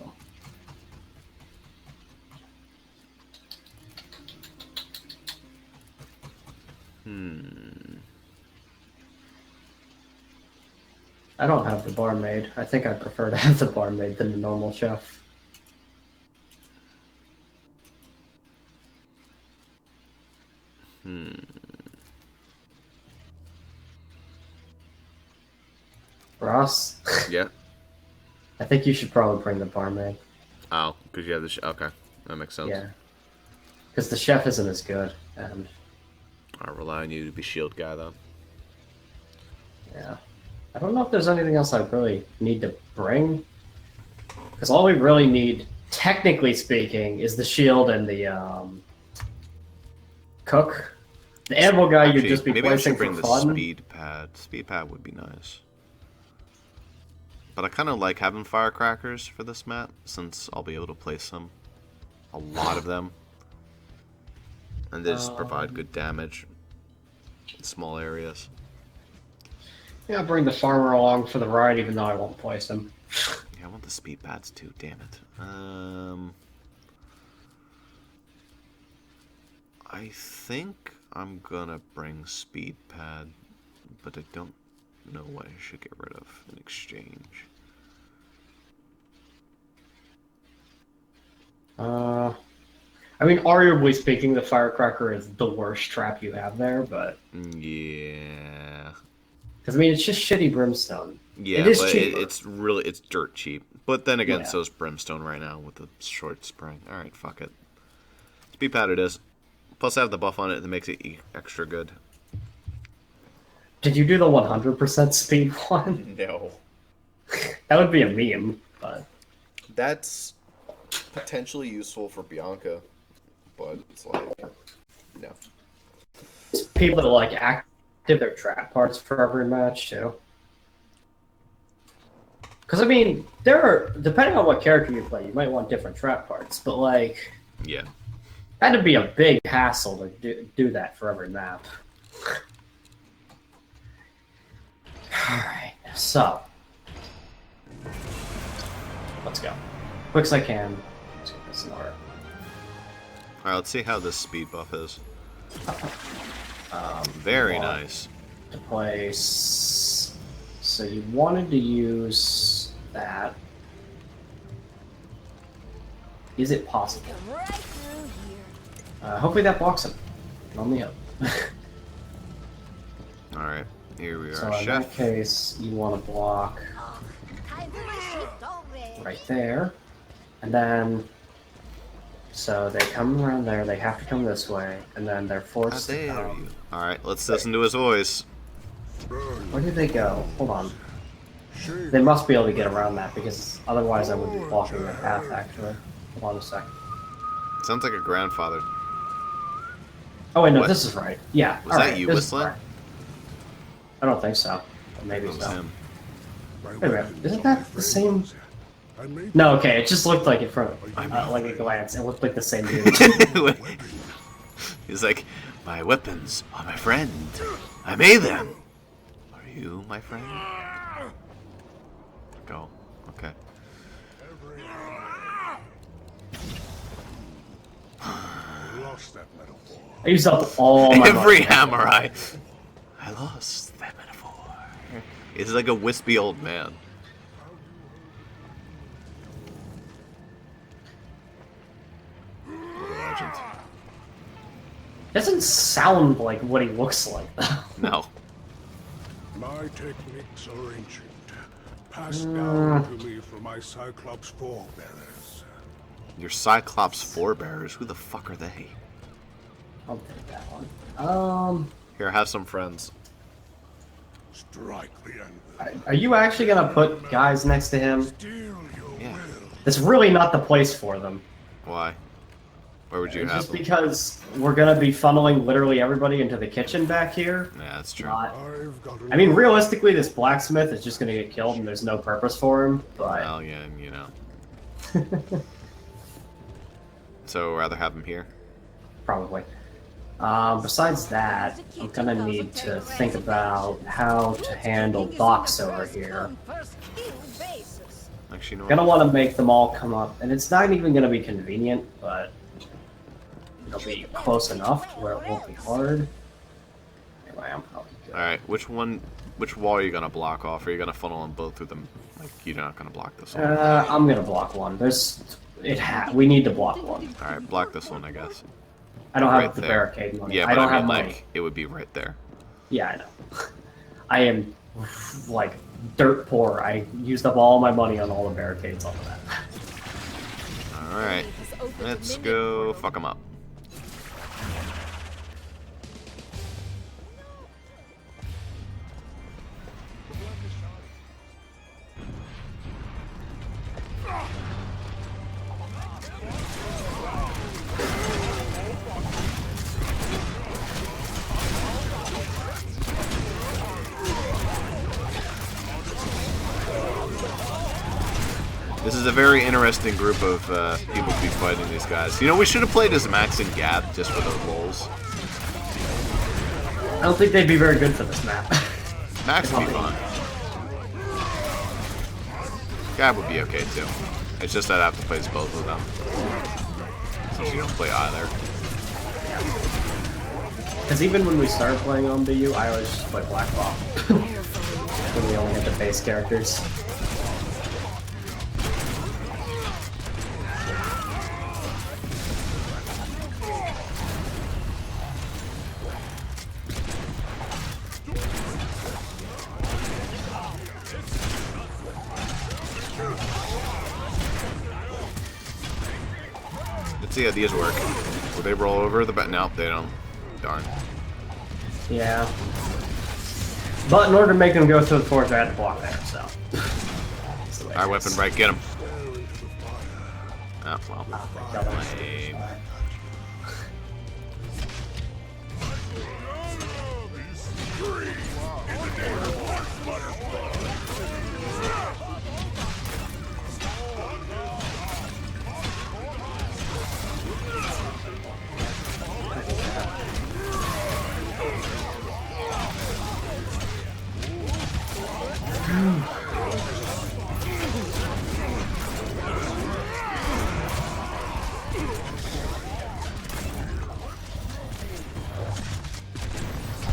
I don't have the barmaid. I think I prefer to have the barmaid than the normal chef. Ross? Yeah. I think you should probably bring the barmaid. Oh, because you have the okay, that makes sense. Yeah. Because the chef isn't as good, and I rely on you to be shield guy though. yeah. I don't know if there's anything else I really need to bring. Because all we really need, technically speaking, is the shield and the cook. The animal guy Actually, you'd just be maybe I placing should bring for the fun. speed pad. Speed pad would be nice. But I kind of like having firecrackers for this map, since I'll be able to place them. A lot of them. And they just provide good damage in small areas. Yeah, I'll bring the farmer along for the ride, even though I won't place him. Yeah, I want the speed pads too, damn it. I think I'm gonna bring speed pad, but I don't know what I should get rid of in exchange. I mean, arguably speaking, the firecracker is the worst trap you have there, but... Yeah. Because, I mean, it's just shitty brimstone. Yeah, it is but cheaper. it's dirt cheap. But then again, Yeah. so's brimstone right now with the short spring. Alright, fuck it. Speed pad it is. Plus I have the buff on it that makes it extra good. Did you do the 100% speed one? No. That would be a meme, but... That's potentially useful for Bianca, but it's like, no. People that, like, active their trap parts for every match, too. Because, I mean, there are... Depending on what character you play, you might want different trap parts, but, like... Yeah. That'd be a big hassle to do that for every map. Alright, so... Let's go. Quick as I can. Let's get this in order. Alright, let's see how this speed buff is. Very nice. To place... So you wanted to use that. Is it possible? Come right through here. Hopefully that blocks him. On me up. Alright, here we are, So in chef. that case, you want to block Time for my shift already. right there. And then... So they come around there, they have to come this way, and then they're How forced to dare come. you? Alright, let's listen to his voice. Where did they go? Hold on. They must be able to get around that, because otherwise I would be blocking their path, actually. Hold on a sec. Sounds like a grandfather. Oh wait, no, What? this is right. Yeah. Was alright, that you this is whistling? right. I don't think so. But maybe It was so. him. Wait a minute, isn't that the same? No, okay, it just looked like it from like a glance. It looked like the same dude. He's like, my weapons are my friend. I made them. Are you my friend? Go. Okay. Lost that metaphor. I used up all my Every money. hammer I lost that metaphor. He's like a wispy old man. Doesn't sound like what he looks like. No. My techniques are ancient, passed down to me from my Cyclops forebearers. Your Cyclops forebearers? Who the fuck are they? I'll take that one. Here, have some friends. Strike the end. Are you actually gonna put guys next to him? Steal your Yeah. will. It's really not the place for them. Why? Where would you have Just them? because we're gonna be funneling literally everybody into the kitchen back here. Yeah, that's true. I've got I mean, realistically, this blacksmith is just gonna get killed and there's no purpose for him, but... Well, yeah, you know. So, rather have him here? Probably. Besides that, I'm gonna need to think about how to handle Box over here. Actually, you know Gonna what? want to make them all come up, and it's not even gonna be convenient, but it'll be close enough to where it won't be hard. Anyway, I'm probably good. Alright, which wall are you gonna block off? Are you gonna funnel them both through them? Like, you're not gonna block this one. I'm gonna block one. We need to block one. Alright, block this one, I guess. I don't have Right the there. barricade money. Yeah, I but don't I have mean, money. like, it would be right there. Yeah, I know. I am like dirt poor. I used up all my money on all the barricades on that. Alright, let's go fuck them up. This is a very interesting group of people to be fighting these guys. You know, we should have played as Max and Gab just for those lulls. I don't think they'd be very good for this map. Max would be fun. Gab would be okay too. It's just I'd have to play as both of them. Since you don't play either. Because even when we started playing OMDU, I always just play Black Ball. When we only had the base characters. Let's see how these work. Will they roll over the button? Nope, they don't. Darn. Yeah. But in order to make them go through the forge, I had to block there, so. That's the way it Alright, weapon is. right, get him. Oh, well. Got them. Lame.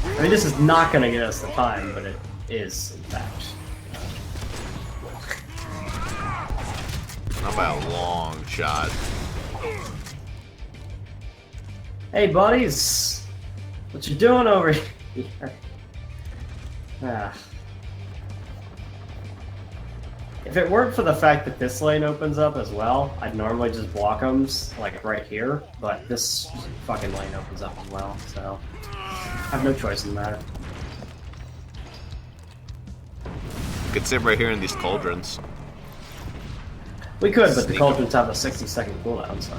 I mean, this is not going to get us the time, but it is, in fact. Not by a long shot. Hey, buddies! What you doing over here? Ah. If it weren't for the fact that this lane opens up as well, I'd normally just block them, like, right here, but this fucking lane opens up as well, so... I have no choice in the matter. You could sit right here in these cauldrons. We could, but the Sneak 'em. cauldrons have a 60-second cooldown, so...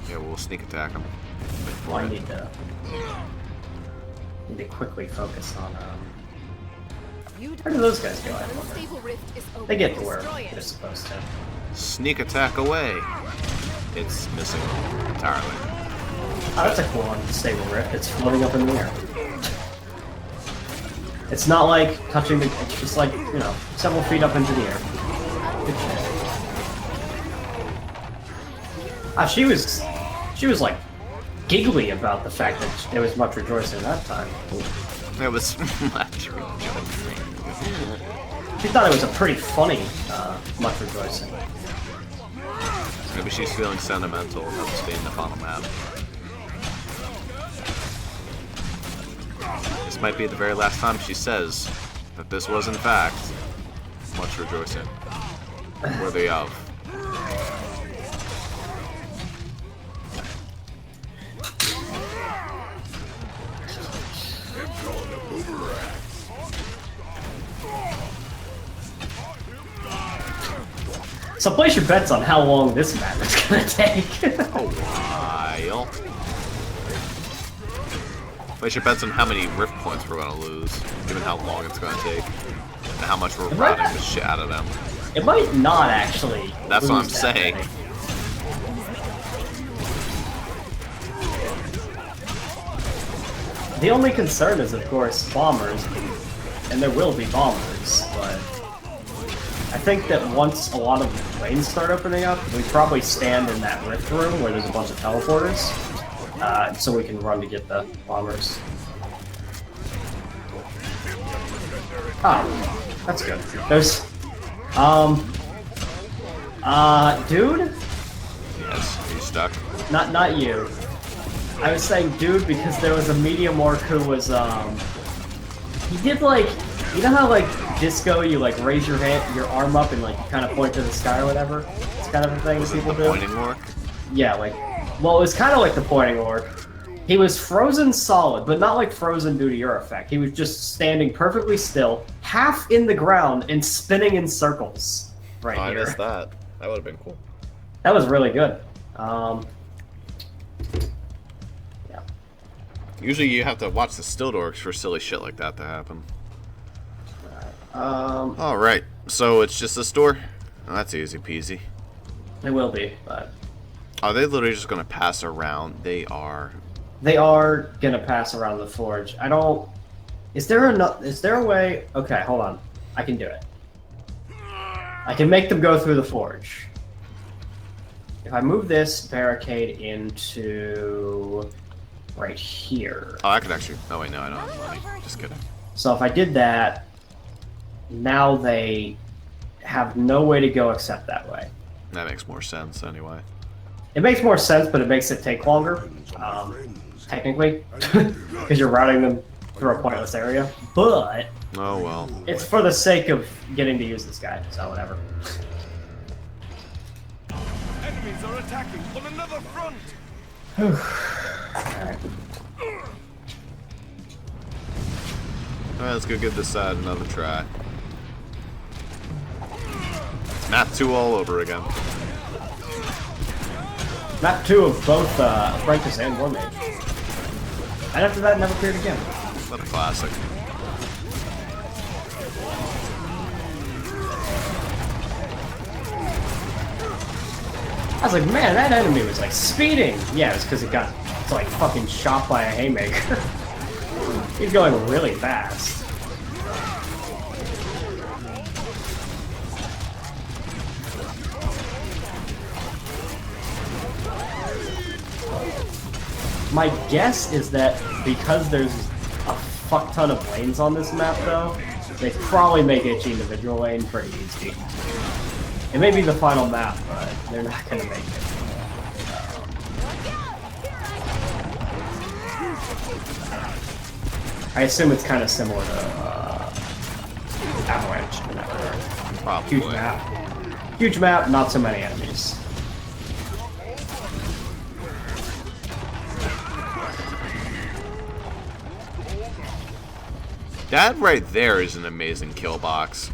Yeah, we'll sneak attack them. Well, I need to quickly focus on, Where do those guys go, I wonder? They get to where they're supposed to. Sneak attack away. It's missing entirely. Oh, that's a cool one, Stable Rift. It's floating up in the air. It's not like touching the... It's just like, you know, several feet up into the air. Good shit. Ah, she was like giggly about the fact that there was much rejoicing that time. That was much rejoicing. She thought it was a pretty funny much rejoicing. Maybe she's feeling sentimental about staying up on the map. This might be the very last time she says that this was in fact much rejoicing. Worthy of. So place your bets on how long this map is gonna take. A while. Place your bets on how many rift points we're gonna lose, given how long it's gonna take, and how much we're routing the shit out of them. It might not actually. That's what I'm lose that saying. many. The only concern is, of course, bombers, and there will be bombers, but I think that once a lot of lanes start opening up, we probably stand in that rift room where there's a bunch of teleporters, so we can run to get the bombers. Oh, that's good. There's, dude? Yes, are you stuck? Not you. I was saying dude because there was a medium orc who was, he did like, you know how like disco, you like raise your hand, your arm up and like kind of point to the sky or whatever? It's kind of a thing that people do. Pointing orc? Yeah, like, well, it was kind of like the pointing orc. He was frozen solid, but not like frozen due to your effect. He was just standing perfectly still, half in the ground, and spinning in circles right I here. missed that. That would have been cool. That was really good. Yeah. Usually you have to watch the still orcs for silly shit like that to happen. Alright, so it's just a store? Oh, that's easy peasy. It will be, but Are they literally just gonna pass around? They are. they are gonna pass around the forge. I don't. Is there a way? Okay, hold on. I can do it. I can make them go through the forge. If I move this barricade into right here. Oh, I could actually. Oh, wait, no, I don't have money. Just kidding. So if I did that, now they have no way to go except that way. That makes more sense anyway. It makes more sense, but it makes it take longer, technically, because you're routing them through a pointless area. But Oh, well. it's for the sake of getting to use this guy, so whatever. Enemies are attacking on another front. Alright. Alright, let's go give this side another try. Map 2 all over again. Map 2 of both Apprentice and War Mage. And after that, it never appeared again. What a classic. I was like, man, that enemy was like speeding. Yeah, it's because it got like fucking shot by a haymaker. He's going really fast. My guess is that because there's a fuck ton of lanes on this map, though, they probably make each individual lane pretty easy. It may be the final map, but they're not going to make it. I assume it's kind of similar to Avalanche in that regard. Probably. Huge map. Huge map, not so many enemies. That right there is an amazing kill box.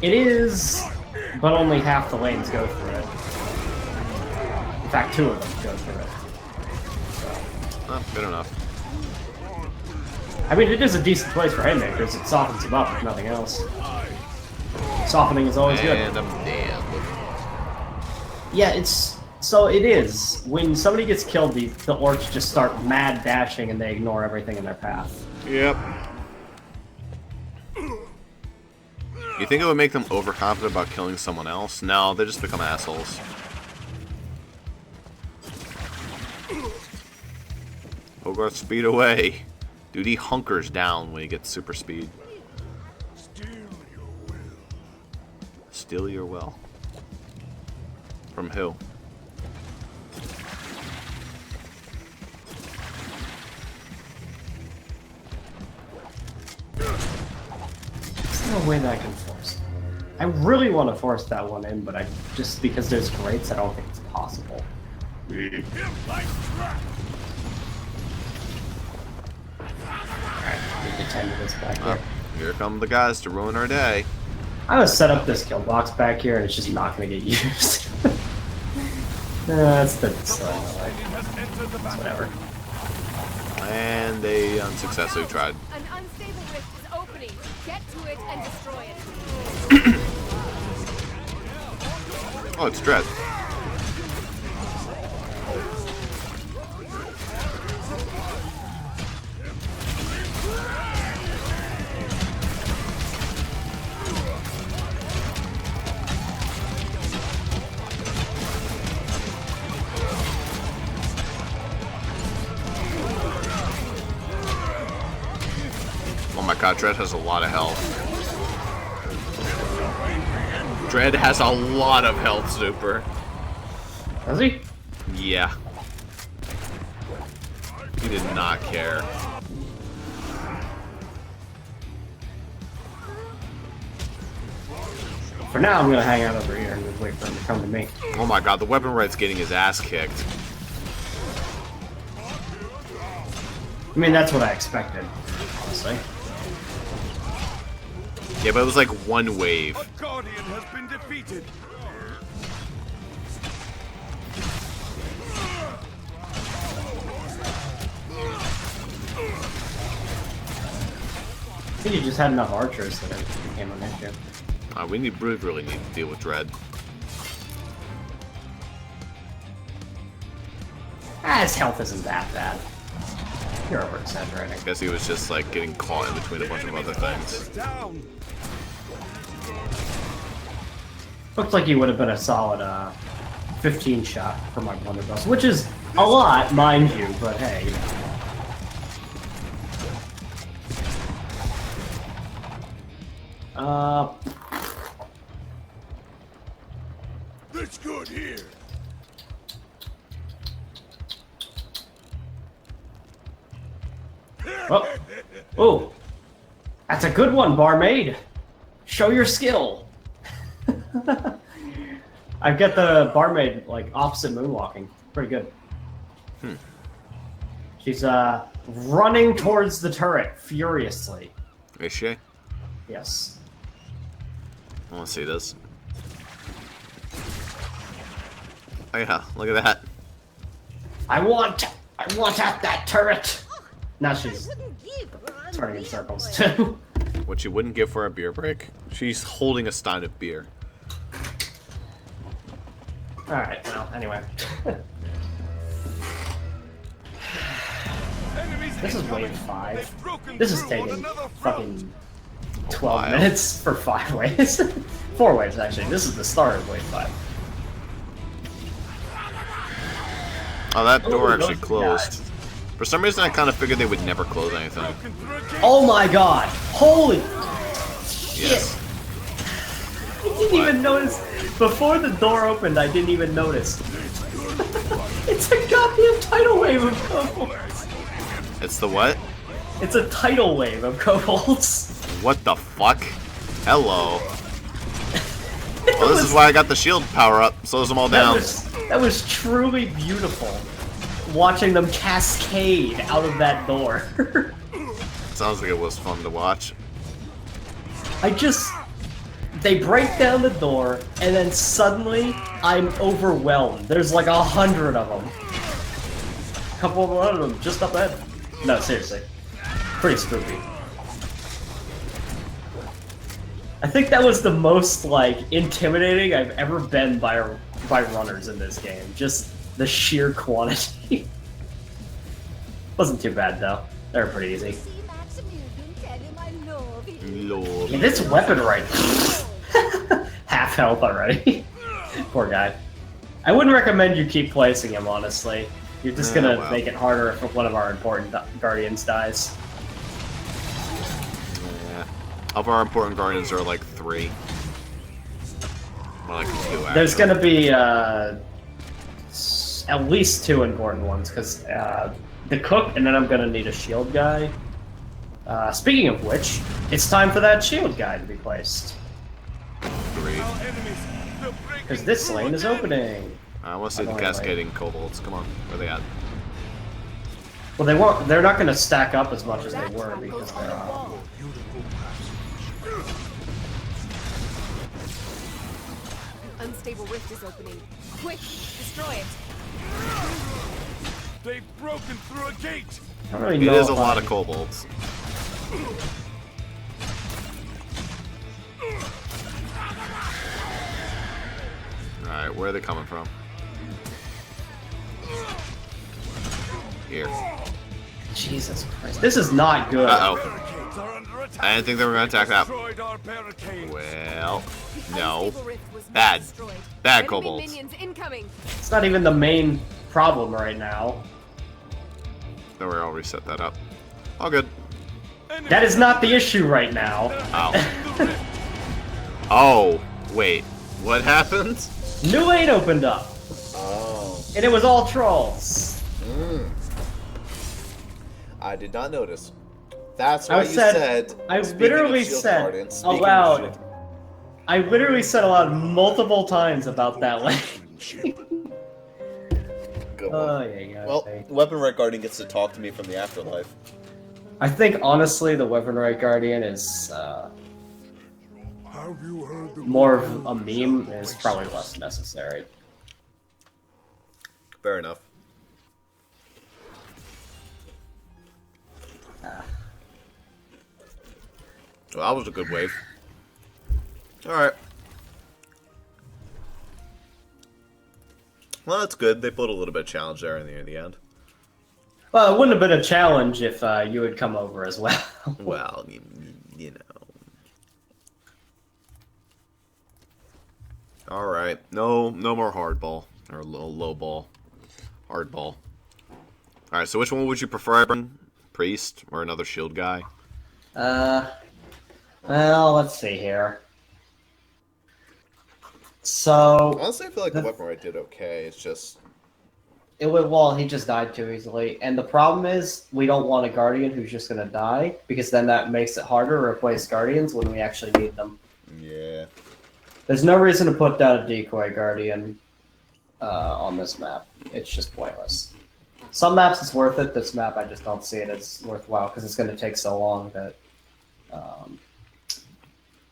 It is, but only half the lanes go through it. In fact, 2 of them go through it. Oh, good enough. I mean, it is a decent place for haymakers. It softens them up, if nothing else. Softening is always good. And I'm dead. Yeah, it's... So it is. When somebody gets killed, the orcs just start mad dashing and they ignore everything in their path. Yep. You think it would make them overconfident about killing someone else? No, they just become assholes. Hogarth, speed away. Dude, he hunkers down when he gets super speed. Steal your will. Steal your will. From who? no way that I can force it. I really want to force that one in, but I just because there's grates, I don't think it's possible. Alright, need to tend to this back here. Here come the guys to ruin our day. I would set up this kill box back here, and it's just not going to get used. That's whatever. And they unsuccessfully tried. An unstable rift is opening. Get to it and destroy it. Oh, it's Dread. Oh my god, Dread has a lot of health. Dread has a lot of health, Zuper. Does he? Yeah. He did not care. For now, I'm gonna hang out over here and just wait for him to come to me. Oh my god, the weapon right's getting his ass kicked. I mean, that's what I expected, honestly. Yeah, but it was like one wave. A guardian has been defeated. I think you just had enough archers that it became an issue. We really need to deal with Dread. His health isn't that bad. You're over-exaggerating. I guess he was just like getting caught in between a bunch of other things. Down. Looks like he would have been a solid 15 shot for my blunderbuss, which is a lot, mind you, but hey, you know. That's good here. Oh, that's a good one, barmaid. Show your skill. I've got the barmaid like opposite moonwalking. Pretty good. She's running towards the turret furiously. Is she? Yes. I want to see this. Oh yeah, look at that. I want at that turret. Now she's turning in circles too. What you wouldn't give for a beer break. She's holding a stein of beer. Alright, well, anyway. This is wave 5. This is taking fucking 12 minutes for 5 waves. 4 waves, actually. This is the start of wave 5. Oh, that door actually those closed. guys. For some reason, I kind of figured they would never close anything. Oh my god! Holy Yes. I didn't even notice. Before the door opened, I didn't even notice. It's a goddamn tidal wave of kobolds. It's the what? It's a tidal wave of kobolds. What the fuck? Hello. Well, this is why I got the shield power up. Slows them all down. That was truly beautiful. Watching them cascade out of that door. Sounds like it was fun to watch. They break down the door, and then suddenly, I'm overwhelmed. There's like 100 of them. A couple of them just up ahead. No, seriously. Pretty spooky. I think that was the most, like, intimidating I've ever been by runners in this game. Just the sheer quantity. Wasn't too bad, though. They were pretty easy. Lord. Yeah, this weapon right half health already. Poor guy. I wouldn't recommend you keep placing him, honestly. You're just gonna make it harder if one of our important guardians dies. Yeah. Of our important guardians, there are like 3. More like 2, actually. There's gonna be at least 2 important ones, because the cook, and then I'm gonna need a shield guy. Speaking of which, it's time for that shield guy to be placed. Great. Our enemies, they're breaking Because this through lane is again. opening. I want to see the Annoyingly. cascading kobolds. Come on, where they at? Well, they won't. They're not going to stack up as much as they were because they're. Unstable rift is opening. Quick, destroy it. They've broken through a gate. I don't really It know is a if lot I- of kobolds. Alright, where are they coming from? Here. Jesus Christ, this is not good. Uh-oh. Barricades are under attack. I didn't think they were going to attack that. Destroyed our barricades. Well, The no. unstable rift was Bad. destroyed. Bad Enemy kobolds. minions incoming. It's not even the main problem right now. Don't worry, I'll reset that up. All good. That is not the issue right now. Ow. Oh, wait. What happened? New lane opened up, Oh. and it was all trolls. I did not notice. That's I what you said- said. I Speaking literally of shield said guardians, speaking of aloud. shield- I literally said aloud multiple times about that lane. Good one. Oh yeah. Well, Weapon Right Guardian gets to talk to me from the afterlife. I think honestly, the Weapon Right Guardian is Have you heard the more of a meme. Is probably less necessary. Fair enough. Well, that was a good wave. Alright. Well, that's good. They put a little bit of challenge there in the end. Well, it wouldn't have been a challenge if you had come over as well. Well, you know. Alright. No more hardball. Or low ball. Hardball. Alright, so which one would you prefer? Priest or another shield guy? Well, let's see here. So Honestly, I feel like the Weapon Right did okay. It's just... well, he just died too easily, and the problem is we don't want a guardian who's just gonna die because then that makes it harder to replace guardians when we actually need them. Yeah. There's no reason to put down a decoy guardian on this map. It's just pointless. Some maps it's worth it. This map I just don't see it as worthwhile because it's going to take so long that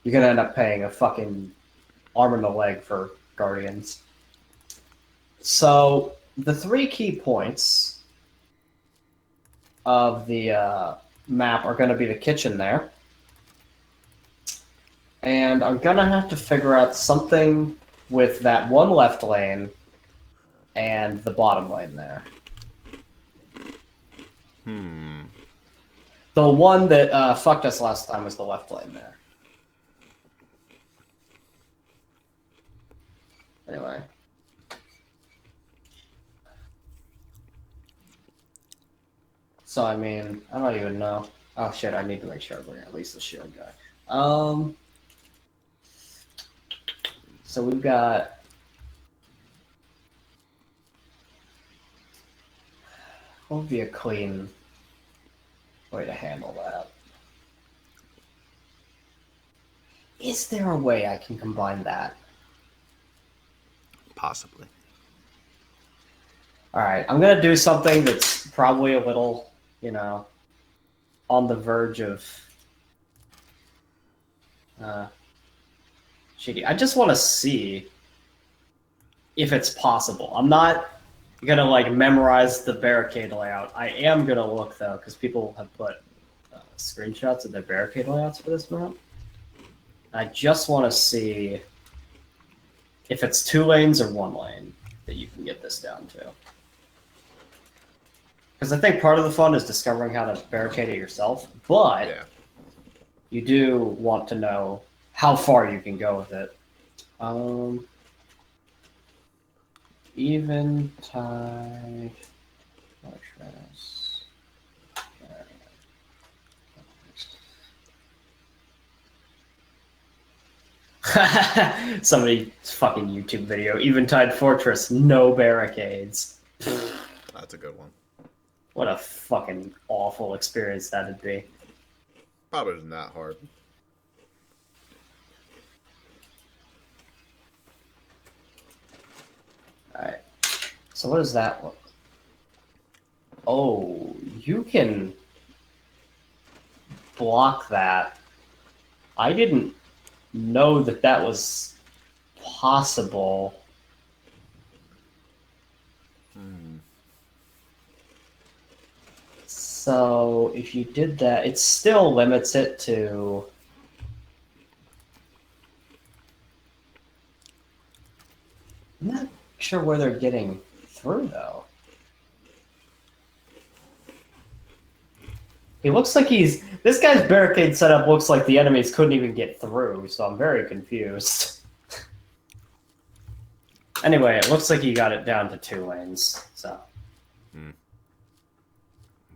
you're going to end up paying a fucking arm and a leg for guardians. So the 3 key points of the map are going to be the kitchen there. And I'm going to have to figure out something with that one left lane and the bottom lane there. The one that fucked us last time was the left lane there. Anyway. So, I mean, I don't even know. Oh shit, I need to make sure I bring at least the shield guy. So we've got... What would be a clean way to handle that? Is there a way I can combine that? Possibly. Alright, I'm gonna do something that's probably a little, you know, on the verge of shitty. I just want to see if it's possible. I'm not gonna like memorize the barricade layout. I am gonna look though, because people have put screenshots of their barricade layouts for this map. I just want to see if it's 2 lanes or 1 lane that you can get this down to. Because I think part of the fun is discovering how to barricade it yourself, but Yeah. you do want to know how far you can go with it. Eventide. Fortress. Somebody's fucking YouTube video. Eventide Fortress, no barricades. That's a good one. What a fucking awful experience that'd be. Probably isn't that hard. Alright. So what is that one? Oh, you can block that. I didn't know that that was possible. So if you did that, it still limits it to... I'm not sure where they're getting through, though. He looks like he's... This guy's barricade setup looks like the enemies couldn't even get through, so I'm very confused. Anyway, it looks like he got it down to 2 lanes, so...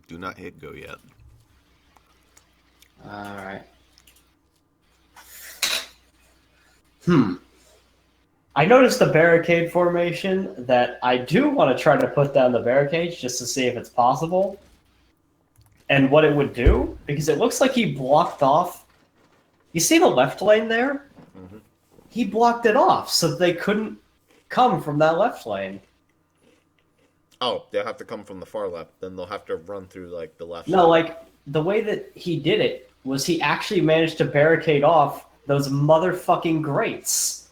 Do not hit go yet. Alright. I noticed the barricade formation that I do want to try to put down the barricades just to see if it's possible. And what it would do, because it looks like he blocked off... You see the left lane there? Mm-hmm. He blocked it off so that they couldn't come from that left lane. Oh, they'll have to come from the far left. Then they'll have to run through, like, the left No, side. like, the way that he did it was he actually managed to barricade off those motherfucking grates.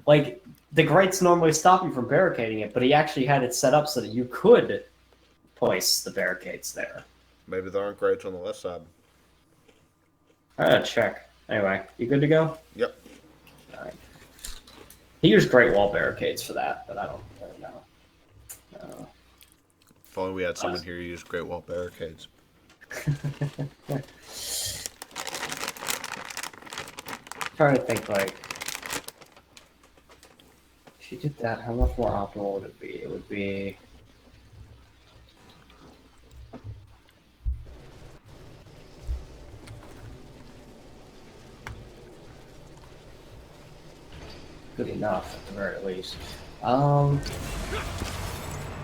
Like, the grates normally stop you from barricading it, but he actually had it set up so that you could place the barricades there. Maybe there aren't grates on the left side. I gotta check. Anyway, you good to go? Yep. Alright. He used Great Wall barricades for that, but I don't really know. If only we had someone here who used Great Wall barricades. Trying to think, like, if you did that, how much more optimal would it be? It would be... good enough, at the very least.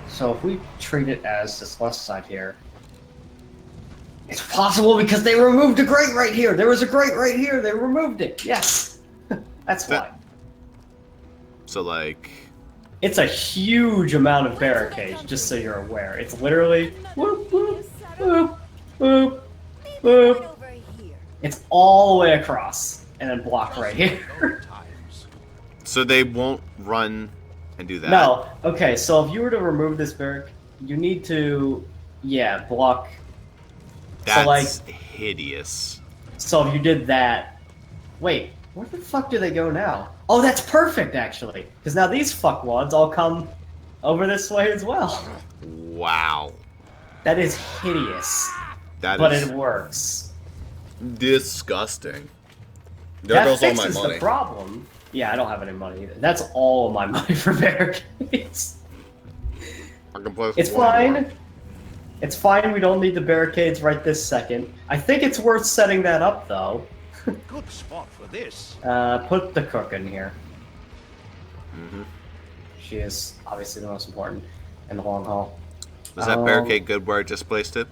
So if we treat it as this left side here, it's possible because they removed a grate right here. There was a grate right here. They removed it. Yes, that's why. So, like... It's a huge amount of barricades, just so you're aware. It's literally whoop, whoop, whoop, whoop, whoop. Over here. It's all the way across, and then block right here. So they won't run and do that? No. Okay, so if you were to remove this barric, you need to, yeah, block. That's so, like, hideous. So if you did that... Wait, where the fuck do they go now? Oh, that's perfect, actually. Because now these fuckwads all come over this way as well. Wow. That is hideous. But it works. Disgusting. There That goes all my fixes money. the problem. Yeah, I don't have any money either. That's all of my money for barricades. I can play It's fine. It's fine, we don't need the barricades right this second. I think it's worth setting that up, though. Good spot for this. Put the cook in here. Mm-hmm. She is obviously the most important in the long haul. Was that barricade good where I just placed it?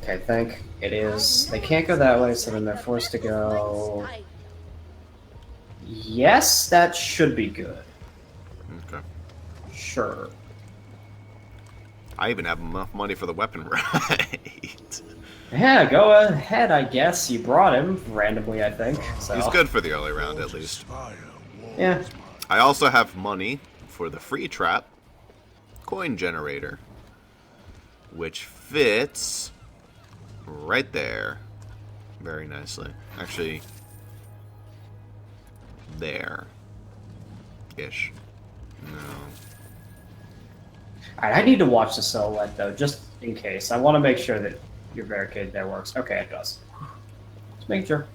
Okay, I think it is. They can't go that way, so then they're forced to go... Yes, that should be good. Okay. Sure. I even have enough money for the weapon right. Yeah, go ahead, I guess. You brought him randomly, I think. So. He's good for the early round, at least. Yeah. I also have money for the free trap coin generator, which fits right there very nicely. Actually, there-ish. No. Alright, I need to watch the silhouette, though, just in case. I want to make sure that your barricade there works. Okay, it does. Just make sure.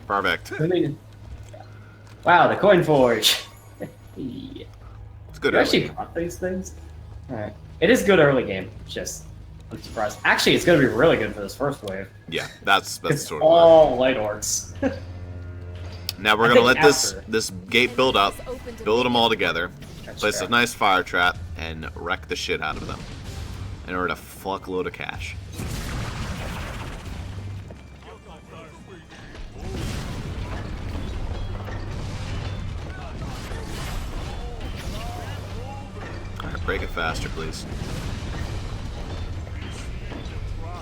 Perfect. Wow, the coin forge! Yeah. It's good You early actually game. bought these things? Alright. It is good early game, just... I'm surprised. Actually, it's going to be really good for this first wave. Yeah, that's It's sort of all light orcs. Now we're I gonna let think this gate build up, build them all together, That's place fair. a nice fire trap, and wreck the shit out of them in order to fuck a load of cash. Break it faster, please.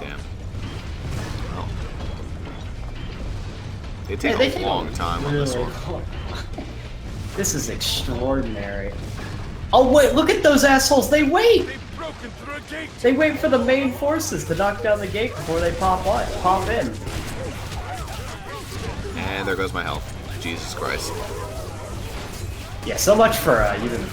Damn. Well. They take They a take long time on this really one. This is extraordinary. Oh wait, look at those assholes! They wait! They've broken through a gate. They wait for the main forces to knock down the gate before they pop in. And there goes my health. Jesus Christ. Yeah, so much for you didn't